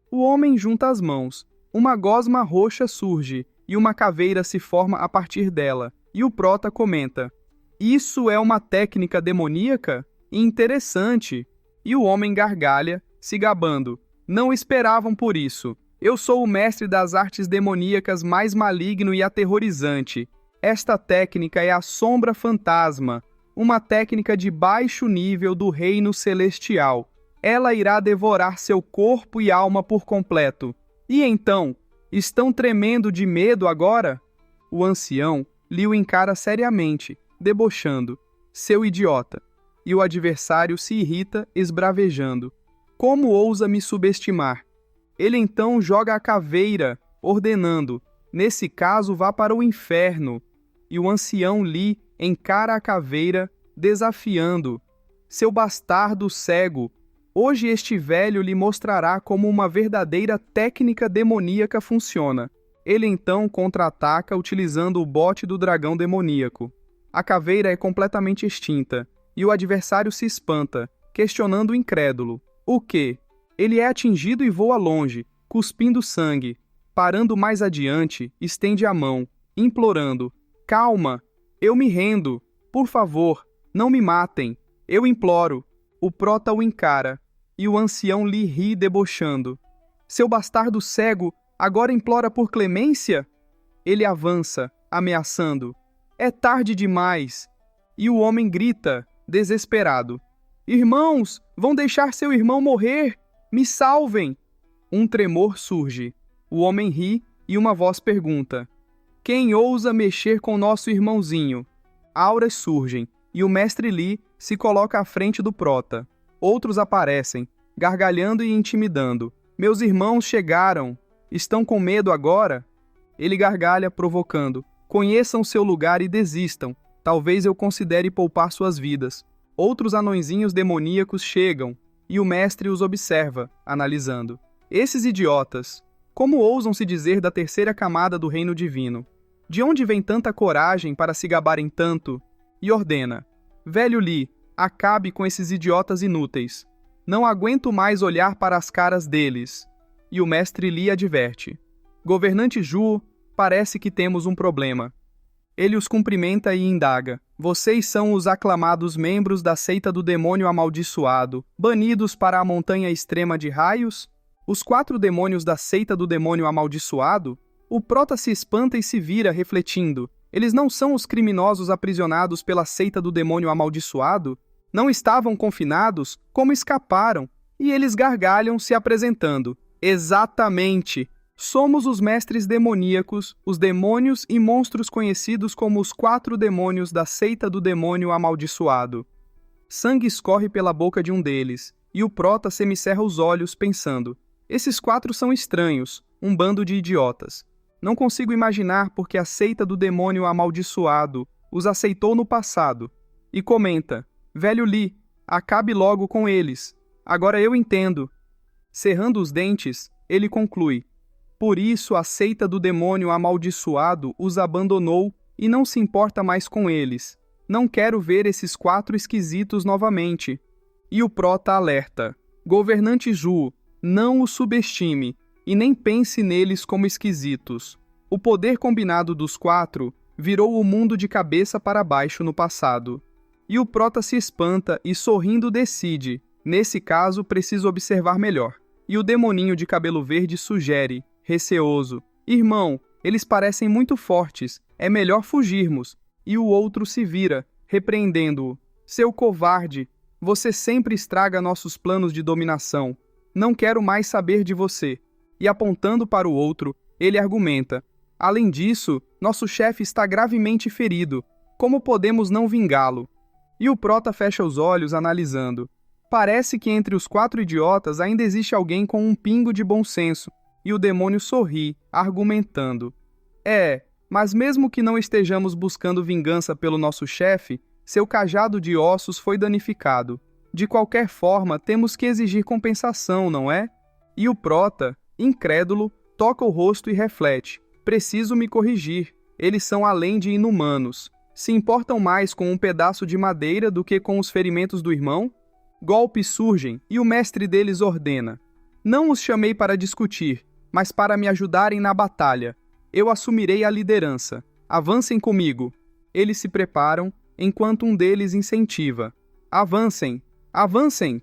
A: O homem junta as mãos. Uma gosma roxa surge, e uma caveira se forma a partir dela. E o prota comenta: isso é uma técnica demoníaca? Interessante. E o homem gargalha, se gabando: não esperavam por isso. Eu sou o mestre das artes demoníacas mais maligno e aterrorizante. Esta técnica é a sombra fantasma, uma técnica de baixo nível do reino celestial. Ela irá devorar seu corpo e alma por completo. E então, estão tremendo de medo agora? O ancião lhe o encara seriamente, debochando: seu idiota. E o adversário se irrita, esbravejando: como ousa me subestimar? Ele então joga a caveira, ordenando: nesse caso vá para o inferno. E o ancião Li encara a caveira, desafiando: seu bastardo cego, hoje este velho lhe mostrará como uma verdadeira técnica demoníaca funciona. Ele então contra-ataca utilizando o bote do dragão demoníaco. A caveira é completamente extinta, e o adversário se espanta, questionando o incrédulo: o quê? Ele é atingido e voa longe, cuspindo sangue. Parando mais adiante, estende a mão, implorando: calma, eu me rendo, por favor, não me matem, eu imploro. O prota o encara, e o ancião lhe ri debochando: seu bastardo cego agora implora por clemência? Ele avança, ameaçando: é tarde demais. E o homem grita, desesperado: irmãos, vão deixar seu irmão morrer? Me salvem! Um tremor surge. O homem ri e uma voz pergunta: quem ousa mexer com nosso irmãozinho? Auras surgem e o mestre Li se coloca à frente do prota. Outros aparecem, gargalhando e intimidando: meus irmãos chegaram. Estão com medo agora? Ele gargalha, provocando: conheçam seu lugar e desistam. Talvez eu considere poupar suas vidas. Outros anõezinhos demoníacos chegam, e o mestre os observa, analisando: esses idiotas, como ousam se dizer da terceira camada do reino divino? De onde vem tanta coragem para se gabarem tanto? E ordena: velho Li, acabe com esses idiotas inúteis. Não aguento mais olhar para as caras deles. E o mestre Li adverte: governante Zhuo, parece que temos um problema. Ele os cumprimenta e indaga: vocês são os aclamados membros da seita do demônio amaldiçoado, banidos para a montanha extrema de raios? Os 4 demônios da seita do demônio amaldiçoado? O prota se espanta e se vira, refletindo: eles não são os criminosos aprisionados pela seita do demônio amaldiçoado? Não estavam confinados? Como escaparam? E eles gargalham, se apresentando: exatamente! Somos os mestres demoníacos, os demônios e monstros conhecidos como os 4 demônios da seita do demônio amaldiçoado. Sangue escorre pela boca de um deles, e o prota semicerra os olhos, pensando: esses 4 são estranhos, um bando de idiotas. Não consigo imaginar porque a seita do demônio amaldiçoado os aceitou no passado. E comenta: velho Li, acabe logo com eles. Agora eu entendo. Cerrando os dentes, ele conclui: por isso a seita do demônio amaldiçoado os abandonou e não se importa mais com eles. Não quero ver esses 4 esquisitos novamente. E o prota alerta: governante Zhuo, não o subestime e nem pense neles como esquisitos. O poder combinado dos 4 virou o mundo de cabeça para baixo no passado. E o prota se espanta e sorrindo decide: nesse caso preciso observar melhor. E o demoninho de cabelo verde sugere, receoso: irmão, eles parecem muito fortes, é melhor fugirmos. E o outro se vira, repreendendo-o: seu covarde, você sempre estraga nossos planos de dominação. Não quero mais saber de você. E apontando para o outro, ele argumenta: além disso, nosso chefe está gravemente ferido. Como podemos não vingá-lo? E o prota fecha os olhos, analisando. Parece que entre os 4 idiotas ainda existe alguém com um pingo de bom senso. E o demônio sorri, argumentando: mas mesmo que não estejamos buscando vingança pelo nosso chefe, seu cajado de ossos foi danificado. De qualquer forma, temos que exigir compensação, não é? E o prota, incrédulo, toca o rosto e reflete: preciso me corrigir, eles são além de inumanos. Se importam mais com um pedaço de madeira do que com os ferimentos do irmão? Golpes surgem e o mestre deles ordena: não os chamei para discutir, mas para me ajudarem na batalha. Eu assumirei a liderança. Avancem comigo. Eles se preparam, enquanto um deles incentiva. Avancem! Avancem!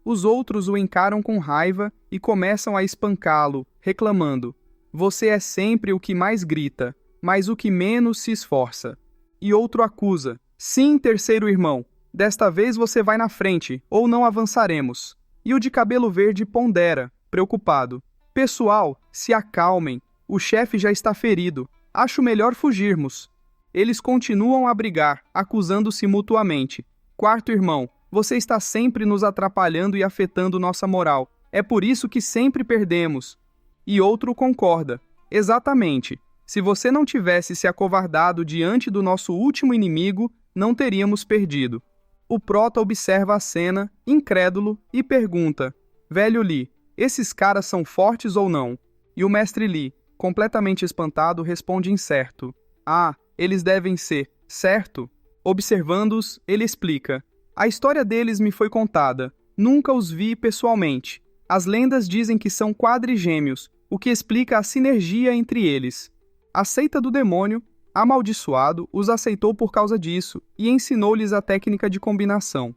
A: Os outros o encaram com raiva e começam a espancá-lo, reclamando. Você é sempre o que mais grita, mas o que menos se esforça. E outro acusa. Sim, terceiro irmão, desta vez você vai na frente, ou não avançaremos. E o de cabelo verde pondera, preocupado. Pessoal, se acalmem, o chefe já está ferido. Acho melhor fugirmos. Eles continuam a brigar, acusando-se mutuamente. Quarto irmão, você está sempre nos atrapalhando e afetando nossa moral. É por isso que sempre perdemos. E outro concorda. Exatamente. Se você não tivesse se acovardado diante do nosso último inimigo, não teríamos perdido. O prota observa a cena, incrédulo, e pergunta: Velho Li, esses caras são fortes ou não? E o mestre Li, completamente espantado, responde incerto. Ah, eles devem ser, certo? Observando-os, ele explica. A história deles me foi contada. Nunca os vi pessoalmente. As lendas dizem que são quadrigêmeos, o que explica a sinergia entre eles. A seita do demônio, amaldiçoado, os aceitou por causa disso e ensinou-lhes a técnica de combinação.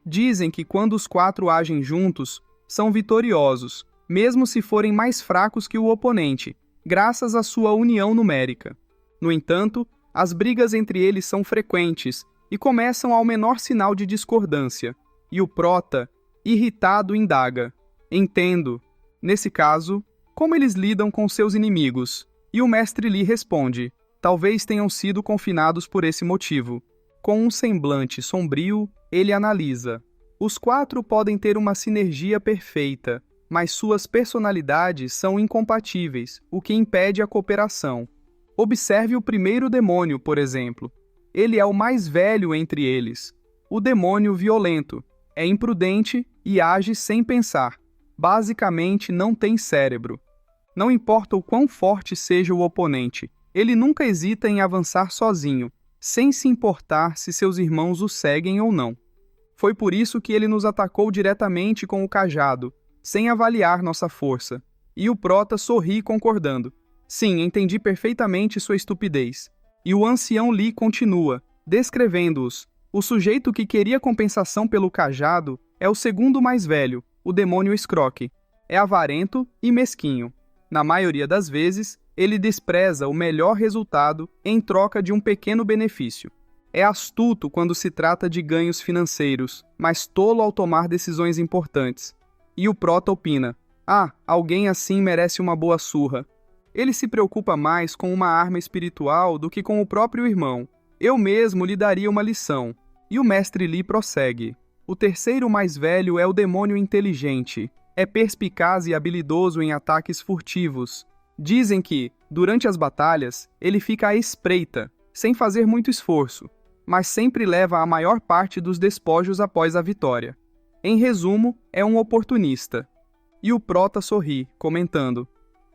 A: Dizem que quando os quatro agem juntos, são vitoriosos, mesmo se forem mais fracos que o oponente, graças à sua união numérica. No entanto, as brigas entre eles são frequentes e começam ao menor sinal de discordância, e o prota, irritado, indaga. Entendo. Nesse caso, como eles lidam com seus inimigos? E o mestre Li responde, talvez tenham sido confinados por esse motivo. Com um semblante sombrio, ele analisa. Os quatro podem ter uma sinergia perfeita, mas suas personalidades são incompatíveis, o que impede a cooperação. Observe o primeiro demônio, por exemplo. Ele é o mais velho entre eles. O demônio violento. É imprudente e age sem pensar. Basicamente, não tem cérebro. Não importa o quão forte seja o oponente, ele nunca hesita em avançar sozinho, sem se importar se seus irmãos o seguem ou não. Foi por isso que ele nos atacou diretamente com o cajado, sem avaliar nossa força. E o prota sorri concordando. Sim, entendi perfeitamente sua estupidez. E o ancião Li continua, descrevendo-os. O sujeito que queria compensação pelo cajado é o segundo mais velho, o demônio Scroque. É avarento e mesquinho. Na maioria das vezes, ele despreza o melhor resultado em troca de um pequeno benefício. É astuto quando se trata de ganhos financeiros, mas tolo ao tomar decisões importantes. E o prota opina, alguém assim merece uma boa surra. Ele se preocupa mais com uma arma espiritual do que com o próprio irmão. Eu mesmo lhe daria uma lição. E o mestre Li prossegue. O terceiro mais velho é o demônio inteligente. É perspicaz e habilidoso em ataques furtivos. Dizem que, durante as batalhas, ele fica à espreita, sem fazer muito esforço, mas sempre leva a maior parte dos despojos após a vitória. Em resumo, é um oportunista. E o prota sorri, comentando.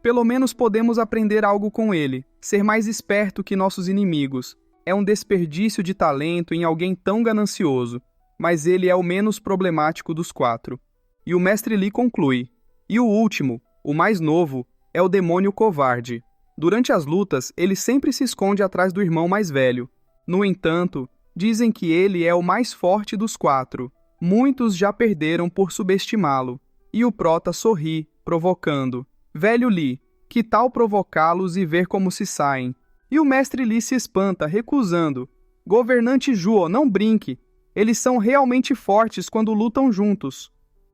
A: Pelo menos podemos aprender algo com ele, ser mais esperto que nossos inimigos. É um desperdício de talento em alguém tão ganancioso, mas ele é o menos problemático dos quatro. E o mestre Li conclui. E o último, o mais novo, é o demônio covarde. Durante as lutas, ele sempre se esconde atrás do irmão mais velho. No entanto, dizem que ele é o mais forte dos quatro. Muitos já perderam por subestimá-lo. E o prota sorri, provocando. Velho Li, que tal provocá-los e ver como se saem? E o mestre Li se espanta, recusando. Governante Juo, não brinque. Eles são realmente fortes quando lutam juntos.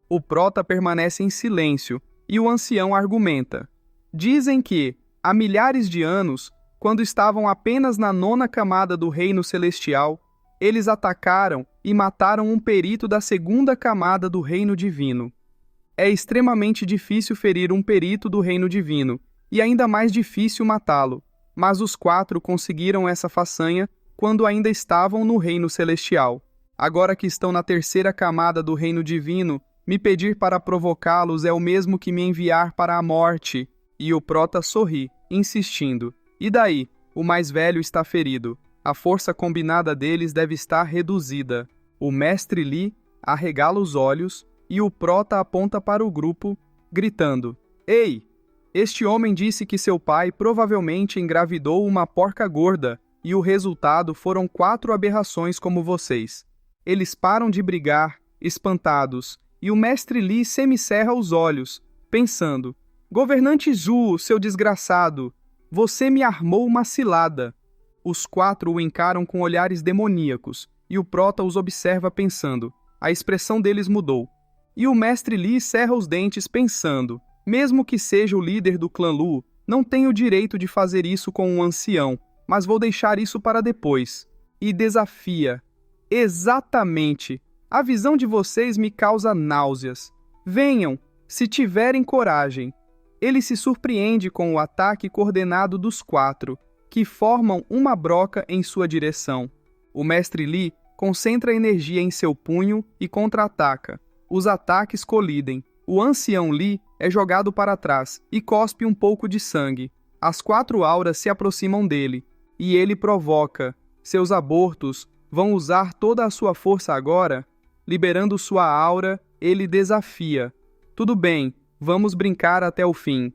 A: O prota permanece em silêncio, e o ancião argumenta. Dizem que, há milhares de anos, quando estavam apenas na 9ª camada do reino celestial, eles atacaram e mataram um perito da 2ª camada do reino divino. É extremamente difícil ferir um perito do reino divino, e ainda mais difícil matá-lo, mas os quatro conseguiram essa façanha quando ainda estavam no reino celestial. Agora que estão na 3ª camada do reino divino, me pedir para provocá-los é o mesmo que me enviar para a morte. E o prota sorri, insistindo. E daí? O mais velho está ferido. A força combinada deles deve estar reduzida. O mestre Li arregala os olhos e o prota aponta para o grupo, gritando. Ei! Este homem disse que seu pai provavelmente engravidou uma porca gorda, e o resultado foram 4 aberrações como vocês. Eles param de brigar, espantados, e o mestre Li semicerra os olhos, pensando: Governante Zhu, seu desgraçado, você me armou uma cilada. Os 4 o encaram com olhares demoníacos, e o prota os observa pensando. A expressão deles mudou. E o mestre Li cerra os dentes pensando: mesmo que seja o líder do clã Lu, não tenho o direito de fazer isso com um ancião, mas vou deixar isso para depois. E desafia. Exatamente. A visão de vocês me causa náuseas. Venham, se tiverem coragem. Ele se surpreende com o ataque coordenado dos 4, que formam uma broca em sua direção. O mestre Li concentra energia em seu punho e contra-ataca. Os ataques colidem. O ancião Li é jogado para trás e cospe um pouco de sangue. As 4 auras se aproximam dele, e ele provoca. Seus abortos vão usar toda a sua força agora? Liberando sua aura, ele desafia. Tudo bem, vamos brincar até o fim.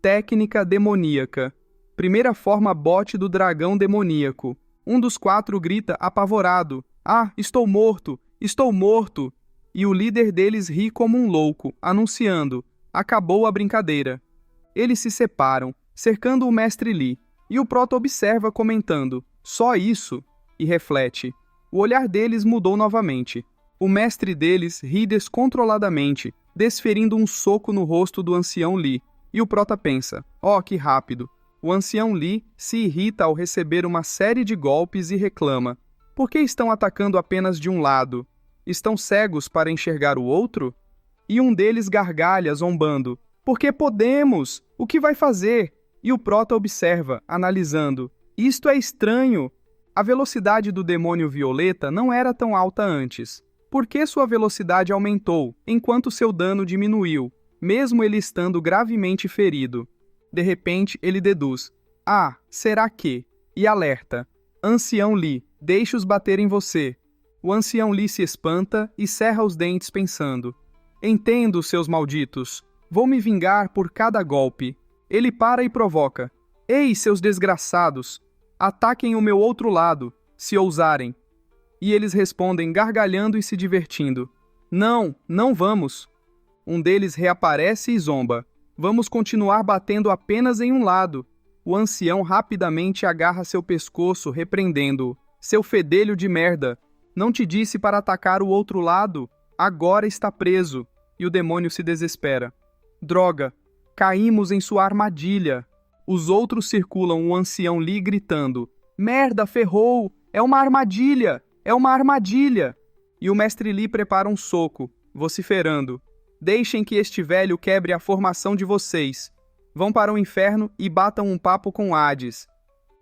A: Técnica demoníaca. Primeira forma bote do dragão demoníaco. Um dos 4 grita apavorado: Ah, estou morto! Estou morto! E o líder deles ri como um louco, anunciando: acabou a brincadeira. Eles se separam, cercando o mestre Li, e o prota observa comentando: só isso? E reflete. O olhar deles mudou novamente. O mestre deles ri descontroladamente, desferindo um soco no rosto do ancião Li, e o prota pensa: oh, que rápido. O ancião Li se irrita ao receber uma série de golpes e reclama: por que estão atacando apenas de um lado? Estão cegos para enxergar o outro? E um deles gargalha, zombando: porque podemos! O que vai fazer? E o prota observa, analisando: isto é estranho. A velocidade do demônio violeta não era tão alta antes. Por que sua velocidade aumentou, enquanto seu dano diminuiu, mesmo ele estando gravemente ferido? De repente, ele deduz: ah, será que? E alerta: ancião Li, deixe-os bater em você. O ancião Li se espanta e cerra os dentes pensando: entendo, seus malditos. Vou me vingar por cada golpe. Ele para e provoca: ei, seus desgraçados! Ataquem o meu outro lado, se ousarem. E eles respondem gargalhando e se divertindo: não, não vamos. Um deles reaparece e zomba: vamos continuar batendo apenas em um lado. O ancião rapidamente agarra seu pescoço, repreendendo-o: seu fedelho de merda! Não te disse para atacar o outro lado? Agora está preso. E o demônio se desespera: droga, caímos em sua armadilha. Os outros circulam o ancião Li gritando: merda, ferrou! É uma armadilha! É uma armadilha! E o mestre Li prepara um soco, vociferando: deixem que este velho quebre a formação de vocês. Vão para o inferno e batam um papo com Hades.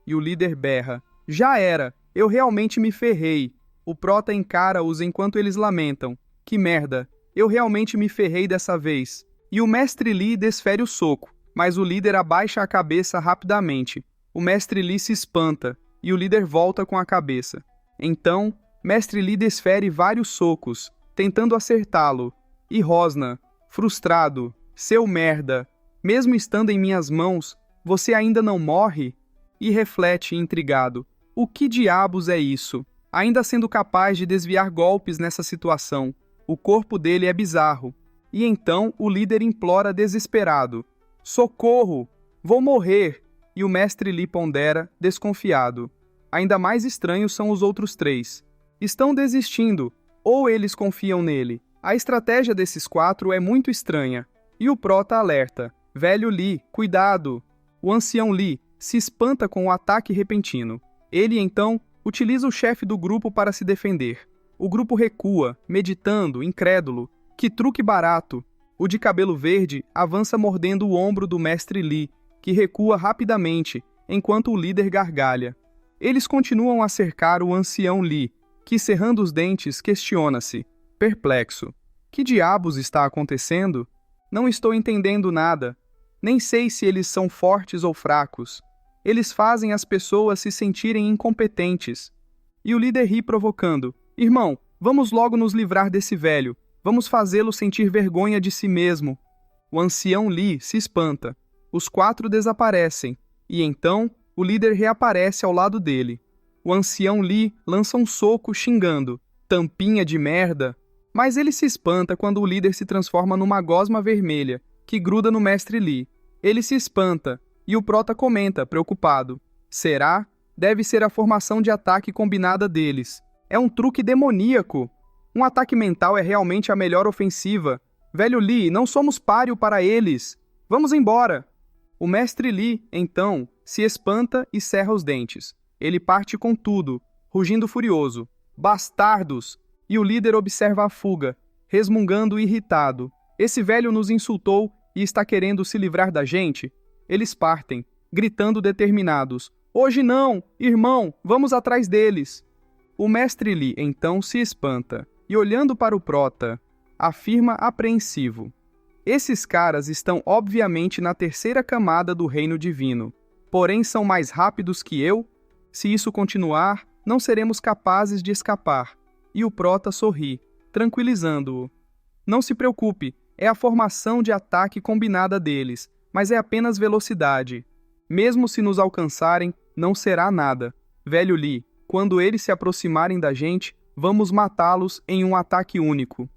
A: E o líder berra: já era, eu realmente me ferrei. O prota encara-os enquanto eles lamentam: que merda, eu realmente me ferrei dessa vez. E o mestre Li desfere o soco, mas o líder abaixa a cabeça rapidamente. O mestre Li se espanta, e o líder volta com a cabeça. Então, mestre Li desfere vários socos, tentando acertá-lo, e rosna, frustrado: seu merda, mesmo estando em minhas mãos, você ainda não morre? E reflete, intrigado: o que diabos é isso? Ainda sendo capaz de desviar golpes nessa situação, o corpo dele é bizarro. E então o líder implora desesperado: socorro! Vou morrer! E o mestre Li pondera, desconfiado: ainda mais estranhos são os outros 3. Estão desistindo, ou eles confiam nele. A estratégia desses 4 é muito estranha. E o prota alerta: velho Li, cuidado! O ancião Li se espanta com o ataque repentino. Ele, então, utiliza o chefe do grupo para se defender. O grupo recua, meditando, incrédulo. Que truque barato! O de cabelo verde avança mordendo o ombro do mestre Li, que recua rapidamente, enquanto o líder gargalha. Eles continuam a cercar o ancião Li, que, cerrando os dentes, questiona-se, perplexo: que diabos está acontecendo? Não estou entendendo nada. Nem sei se eles são fortes ou fracos. Eles fazem as pessoas se sentirem incompetentes. E o líder ri provocando: irmão, vamos logo nos livrar desse velho. Vamos fazê-lo sentir vergonha de si mesmo. O ancião Li se espanta. Os 4 desaparecem, e então o líder reaparece ao lado dele. O ancião Lee lança um soco xingando, tampinha de merda, mas ele se espanta quando o líder se transforma numa gosma vermelha, que gruda no mestre Lee. Ele se espanta, e o prota comenta, preocupado. Será? Deve ser a formação de ataque combinada deles. É um truque demoníaco. Um ataque mental é realmente a melhor ofensiva. Velho Lee, não somos páreo para eles. Vamos embora. O mestre Lee, então, se espanta e cerra os dentes. Ele parte com tudo, rugindo furioso. Bastardos! E o líder observa a fuga, resmungando irritado. Esse velho nos insultou e está querendo se livrar da gente? Eles partem, gritando determinados. Hoje não, irmão, vamos atrás deles. O mestre Lee então se espanta e, olhando para o prota, afirma apreensivo. Esses caras estão obviamente na terceira camada do reino divino, porém são mais rápidos que eu. Se isso continuar, não seremos capazes de escapar. E o prota sorri, tranquilizando-o. Não se preocupe, é a formação de ataque combinada deles, mas é apenas velocidade. Mesmo se nos alcançarem, não será nada. Velho Lee, quando eles se aproximarem da gente, vamos matá-los em um ataque único.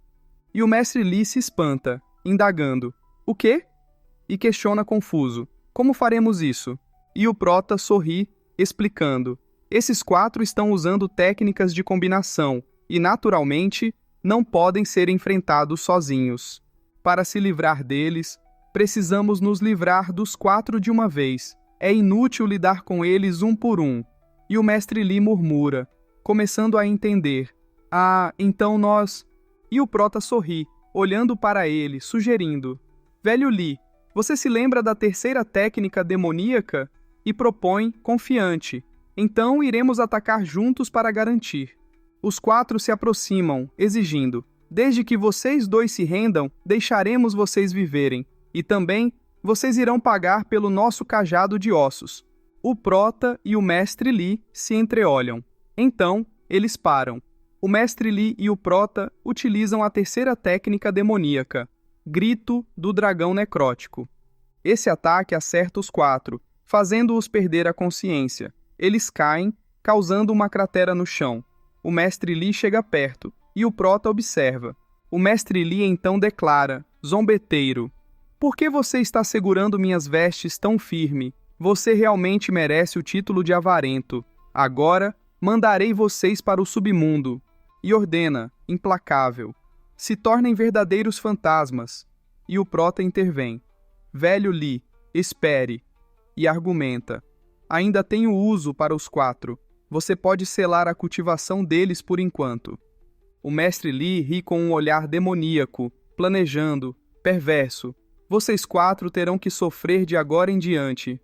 A: E o mestre Lee se espanta, indagando. O quê? E questiona confuso. Como faremos isso? E o prota sorri, explicando. Esses 4 estão usando técnicas de combinação e, naturalmente, não podem ser enfrentados sozinhos. Para se livrar deles, precisamos nos livrar dos 4 de uma vez. É inútil lidar com eles um por um. E o mestre Lee murmura, começando a entender. Ah, então nós... E o prota sorri, olhando para ele, sugerindo. Velho Lee, você se lembra da terceira técnica demoníaca? E propõe, confiante. Então iremos atacar juntos para garantir. Os 4 se aproximam, exigindo. Desde que vocês 2 se rendam, deixaremos vocês viverem. E também, vocês irão pagar pelo nosso cajado de ossos. O prota e o mestre Lee se entreolham. Então, eles param. O mestre Lee e o prota utilizam a terceira técnica demoníaca, Grito do Dragão Necrótico. Esse ataque acerta os 4, fazendo-os perder a consciência. Eles caem, causando uma cratera no chão. O mestre Lee chega perto, e o prota observa. O mestre Lee então declara, zombeteiro. Por que você está segurando minhas vestes tão firme? Você realmente merece o título de avarento. Agora, mandarei vocês para o submundo. E ordena, implacável. Se tornem verdadeiros fantasmas. E o prota intervém. Velho Lee, espere. E argumenta. Ainda tenho uso para os 4. Você pode selar a cultivação deles por enquanto. O mestre Lee ri com um olhar demoníaco, planejando, perverso. Vocês 4 terão que sofrer de agora em diante.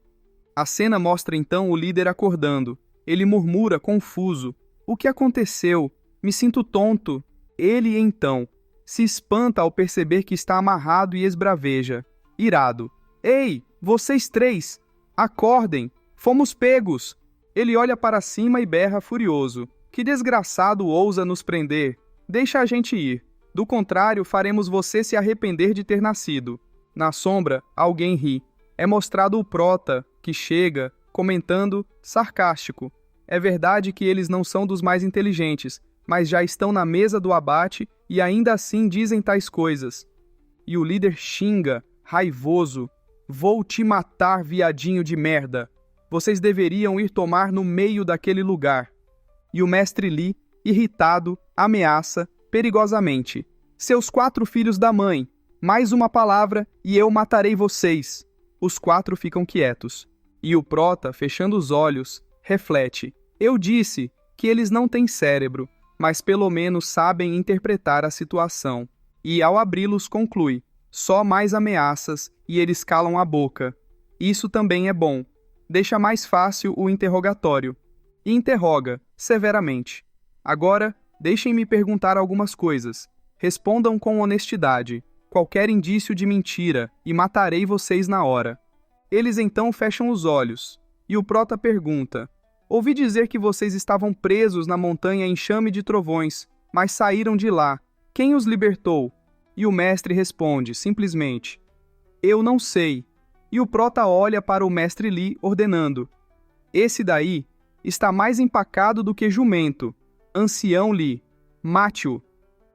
A: A cena mostra então o líder acordando. Ele murmura, confuso. O que aconteceu? Me sinto tonto. Ele, então, se espanta ao perceber que está amarrado e esbraveja. Irado. Ei, vocês 3! Acordem! Fomos pegos! Ele olha para cima e berra furioso. Que desgraçado ousa nos prender! Deixa a gente ir. Do contrário, faremos você se arrepender de ter nascido. Na sombra, alguém ri. É mostrado o prota, que chega, comentando, sarcástico. É verdade que eles não são dos mais inteligentes, mas já estão na mesa do abate e ainda assim dizem tais coisas. E o líder xinga, raivoso. Vou te matar, viadinho de merda. Vocês deveriam ir tomar no meio daquele lugar. E o mestre Lee, irritado, ameaça, perigosamente. Seus 4 filhos da mãe, mais uma palavra e eu matarei vocês. Os 4 ficam quietos. E o prota, fechando os olhos, reflete. Eu disse que eles não têm cérebro, mas pelo menos sabem interpretar a situação. E ao abri-los conclui. Só mais ameaças e eles calam a boca. Isso também é bom. Deixa mais fácil o interrogatório. E interroga, severamente. Agora, deixem-me perguntar algumas coisas. Respondam com honestidade. Qualquer indício de mentira, e matarei vocês na hora. Eles então fecham os olhos. E o prota pergunta. Ouvi dizer que vocês estavam presos na montanha Enxame de Trovões, mas saíram de lá. Quem os libertou? E o mestre responde, simplesmente. Eu não sei. E o prota olha para o mestre Li, ordenando: esse daí está mais empacado do que jumento. Ancião Li, mate-o.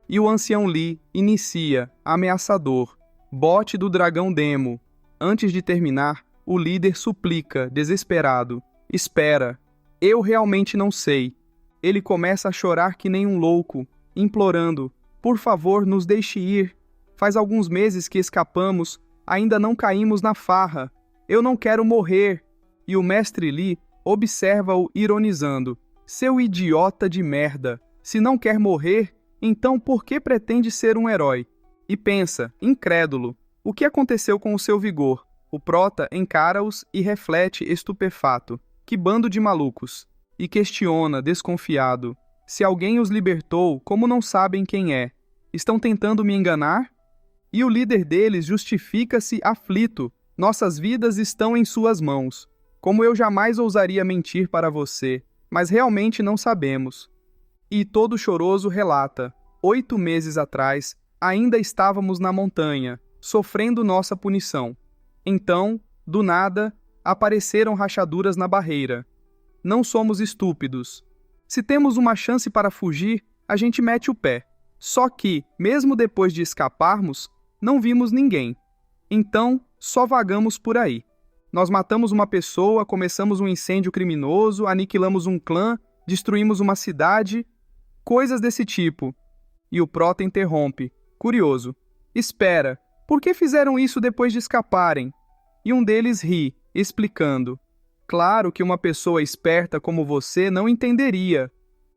A: E o ancião Li inicia, ameaçador: bote do dragão Demo. Antes de terminar, o líder suplica, desesperado: espera, eu realmente não sei. Ele começa a chorar que nem um louco, implorando: por favor, nos deixe ir. Faz alguns meses que escapamos, ainda não caímos na farra. Eu não quero morrer. E o mestre Li observa-o ironizando: seu idiota de merda, se não quer morrer, então por que pretende ser um herói? E pensa, incrédulo, o que aconteceu com o seu vigor? O prota encara-os e reflete estupefato: que bando de malucos! E questiona, desconfiado: se alguém os libertou, como não sabem quem é? Estão tentando me enganar? E o líder deles justifica-se aflito: nossas vidas estão em suas mãos. Como eu jamais ousaria mentir para você, mas realmente não sabemos. E todo choroso relata: 8 meses atrás, ainda estávamos na montanha, sofrendo nossa punição. Então, do nada, apareceram rachaduras na barreira. Não somos estúpidos. Se temos uma chance para fugir, a gente mete o pé. Só que, mesmo depois de escaparmos, não vimos ninguém. Então, só vagamos por aí. Nós matamos uma pessoa, começamos um incêndio criminoso, aniquilamos um clã, destruímos uma cidade, coisas desse tipo. E o prota interrompe, curioso: espera, por que fizeram isso depois de escaparem? E um deles ri, explicando: claro que uma pessoa esperta como você não entenderia.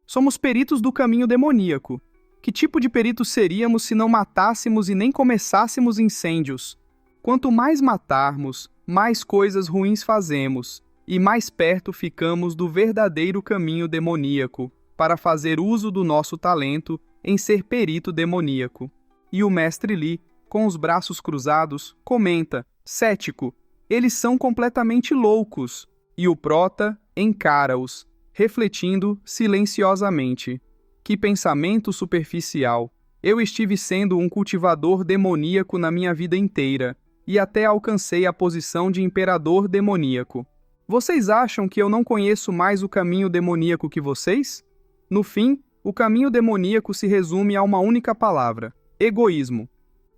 A: Somos peritos do caminho demoníaco. Que tipo de peritos seríamos se não matássemos e nem começássemos incêndios? Quanto mais matarmos, mais coisas ruins fazemos, e mais perto ficamos do verdadeiro caminho demoníaco, para fazer uso do nosso talento em ser perito demoníaco. E o mestre Li, com os braços cruzados, comenta, cético: eles são completamente loucos. E o prota encara-os, refletindo silenciosamente: que pensamento superficial! Eu estive sendo um cultivador demoníaco na minha vida inteira, e até alcancei a posição de imperador demoníaco. Vocês acham que eu não conheço mais o caminho demoníaco que vocês? No fim, o caminho demoníaco se resume a uma única palavra: egoísmo.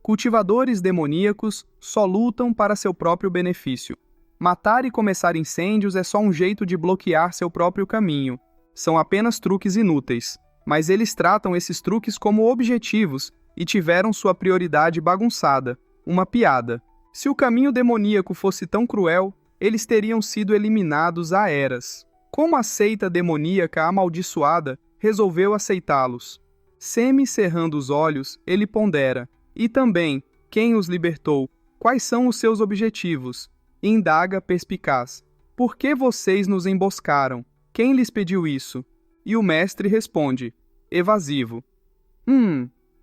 A: Cultivadores demoníacos só lutam para seu próprio benefício. Matar e começar incêndios é só um jeito de bloquear seu próprio caminho. São apenas truques inúteis, mas eles tratam esses truques como objetivos e tiveram sua prioridade bagunçada, uma piada. Se o caminho demoníaco fosse tão cruel, eles teriam sido eliminados há eras. Como a seita demoníaca amaldiçoada resolveu aceitá-los? Semi-cerrando os olhos, ele pondera: e também, quem os libertou? Quais são os seus objetivos? Indaga perspicaz: por que vocês nos emboscaram? Quem lhes pediu isso? E o mestre responde, evasivo: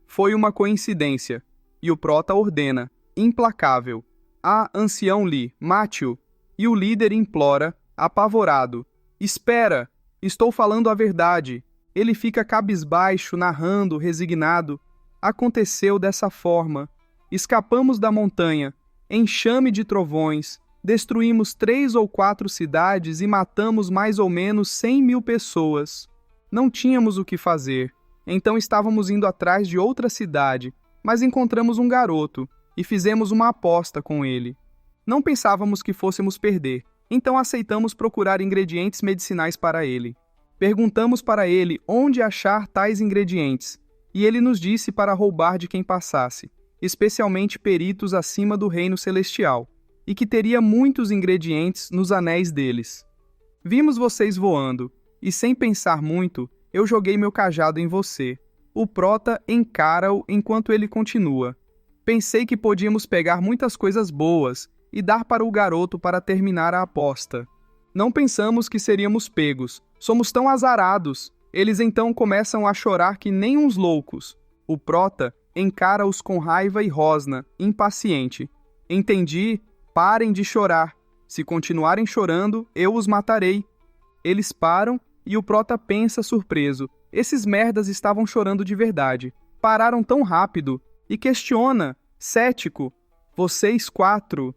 A: foi uma coincidência. E o prota ordena, implacável: ancião Li, mate-o. E o líder implora, apavorado: espera, estou falando a verdade. Ele fica cabisbaixo, narrando, resignado: aconteceu dessa forma. Escapamos da montanha, enxame de trovões, destruímos 3 ou 4 cidades e matamos mais ou menos 100.000 pessoas. Não tínhamos o que fazer, então estávamos indo atrás de outra cidade, mas encontramos um garoto e fizemos uma aposta com ele. Não pensávamos que fôssemos perder, então aceitamos procurar ingredientes medicinais para ele. Perguntamos para ele onde achar tais ingredientes, e ele nos disse para roubar de quem passasse, especialmente peritos acima do reino celestial, e que teria muitos ingredientes nos anéis deles. Vimos vocês voando, e sem pensar muito, eu joguei meu cajado em você. O prota encara-o enquanto ele continua. Pensei que podíamos pegar muitas coisas boas e dar para o garoto para terminar a aposta. Não pensamos que seríamos pegos. Somos tão azarados. Eles então começam a chorar que nem uns loucos. O prota encara-os com raiva e rosna, impaciente. Entendi, parem de chorar. Se continuarem chorando, eu os matarei. Eles param e o prota pensa surpreso. Esses merdas estavam chorando de verdade. Pararam tão rápido. E questiona, cético: vocês 4...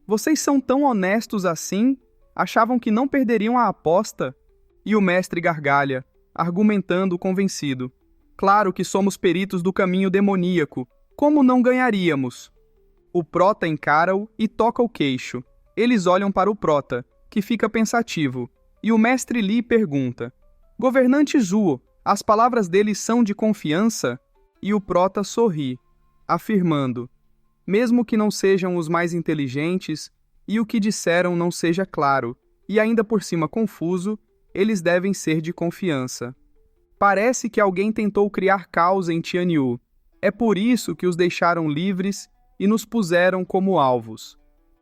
A: Vocês são tão honestos assim? Achavam que não perderiam a aposta? E o mestre gargalha, argumentando convencido. Claro que somos peritos do caminho demoníaco. Como não ganharíamos? O prota encara-o e toca o queixo. Eles olham para o prota, que fica pensativo, e o mestre Li pergunta: Governante Zuo, as palavras dele são de confiança? E o prota sorri, afirmando: mesmo que não sejam os mais inteligentes, e o que disseram não seja claro, e ainda por cima confuso, eles devem ser de confiança. Parece que alguém tentou criar caos em Tianyu. É por isso que os deixaram livres e nos puseram como alvos.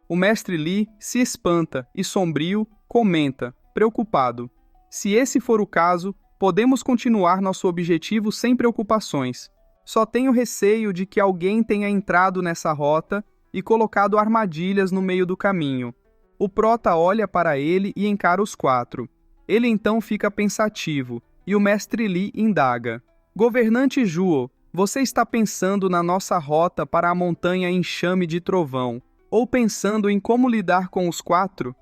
A: O mestre Li se espanta e, sombrio, comenta, preocupado: se esse for o caso, podemos continuar nosso objetivo sem preocupações. Só tenho receio de que alguém tenha entrado nessa rota e colocado armadilhas no meio do caminho. O prota olha para ele e encara os 4. Ele então fica pensativo, e o mestre Li indaga: Governante Zuo, você está pensando na nossa rota para a montanha Enxame de Trovão, ou pensando em como lidar com os 4?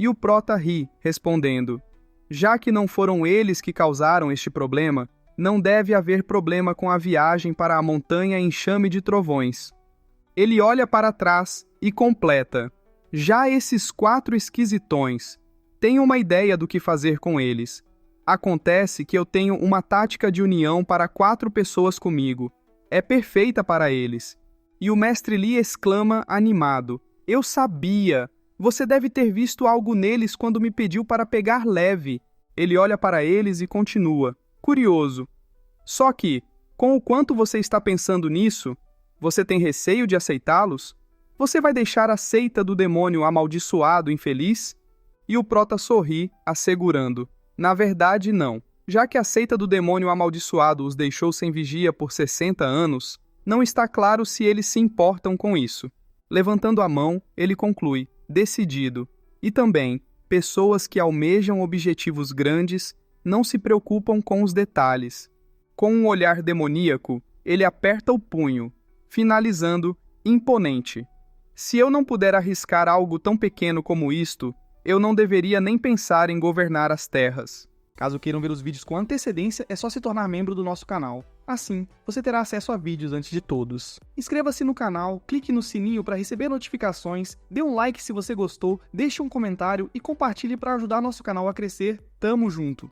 A: E o prota ri, respondendo: já que não foram eles que causaram este problema, não deve haver problema com a viagem para a montanha Enxame de Trovões. Ele olha para trás e completa: já esses 4 esquisitões, tenho uma ideia do que fazer com eles. Acontece que eu tenho uma tática de união para 4 pessoas comigo. É perfeita para eles. E o mestre Li exclama animado: eu sabia! Você deve ter visto algo neles quando me pediu para pegar leve. Ele olha para eles e continua: curioso. Só que, com o quanto você está pensando nisso, você tem receio de aceitá-los? Você vai deixar a seita do demônio amaldiçoado infeliz? E o prota sorri, assegurando: na verdade, não. Já que a seita do demônio amaldiçoado os deixou sem vigia por 60 anos, não está claro se eles se importam com isso. Levantando a mão, ele conclui, decidido. E também, pessoas que almejam objetivos grandes não se preocupam com os detalhes. Com um olhar demoníaco, ele aperta o punho, finalizando, imponente: se eu não puder arriscar algo tão pequeno como isto, eu não deveria nem pensar em governar as terras.
B: Caso queiram ver os vídeos com antecedência, é só se tornar membro do nosso canal. Assim, você terá acesso a vídeos antes de todos. Inscreva-se no canal, clique no sininho para receber notificações, dê um like se você gostou, deixe um comentário e compartilhe para ajudar nosso canal a crescer. Tamo junto!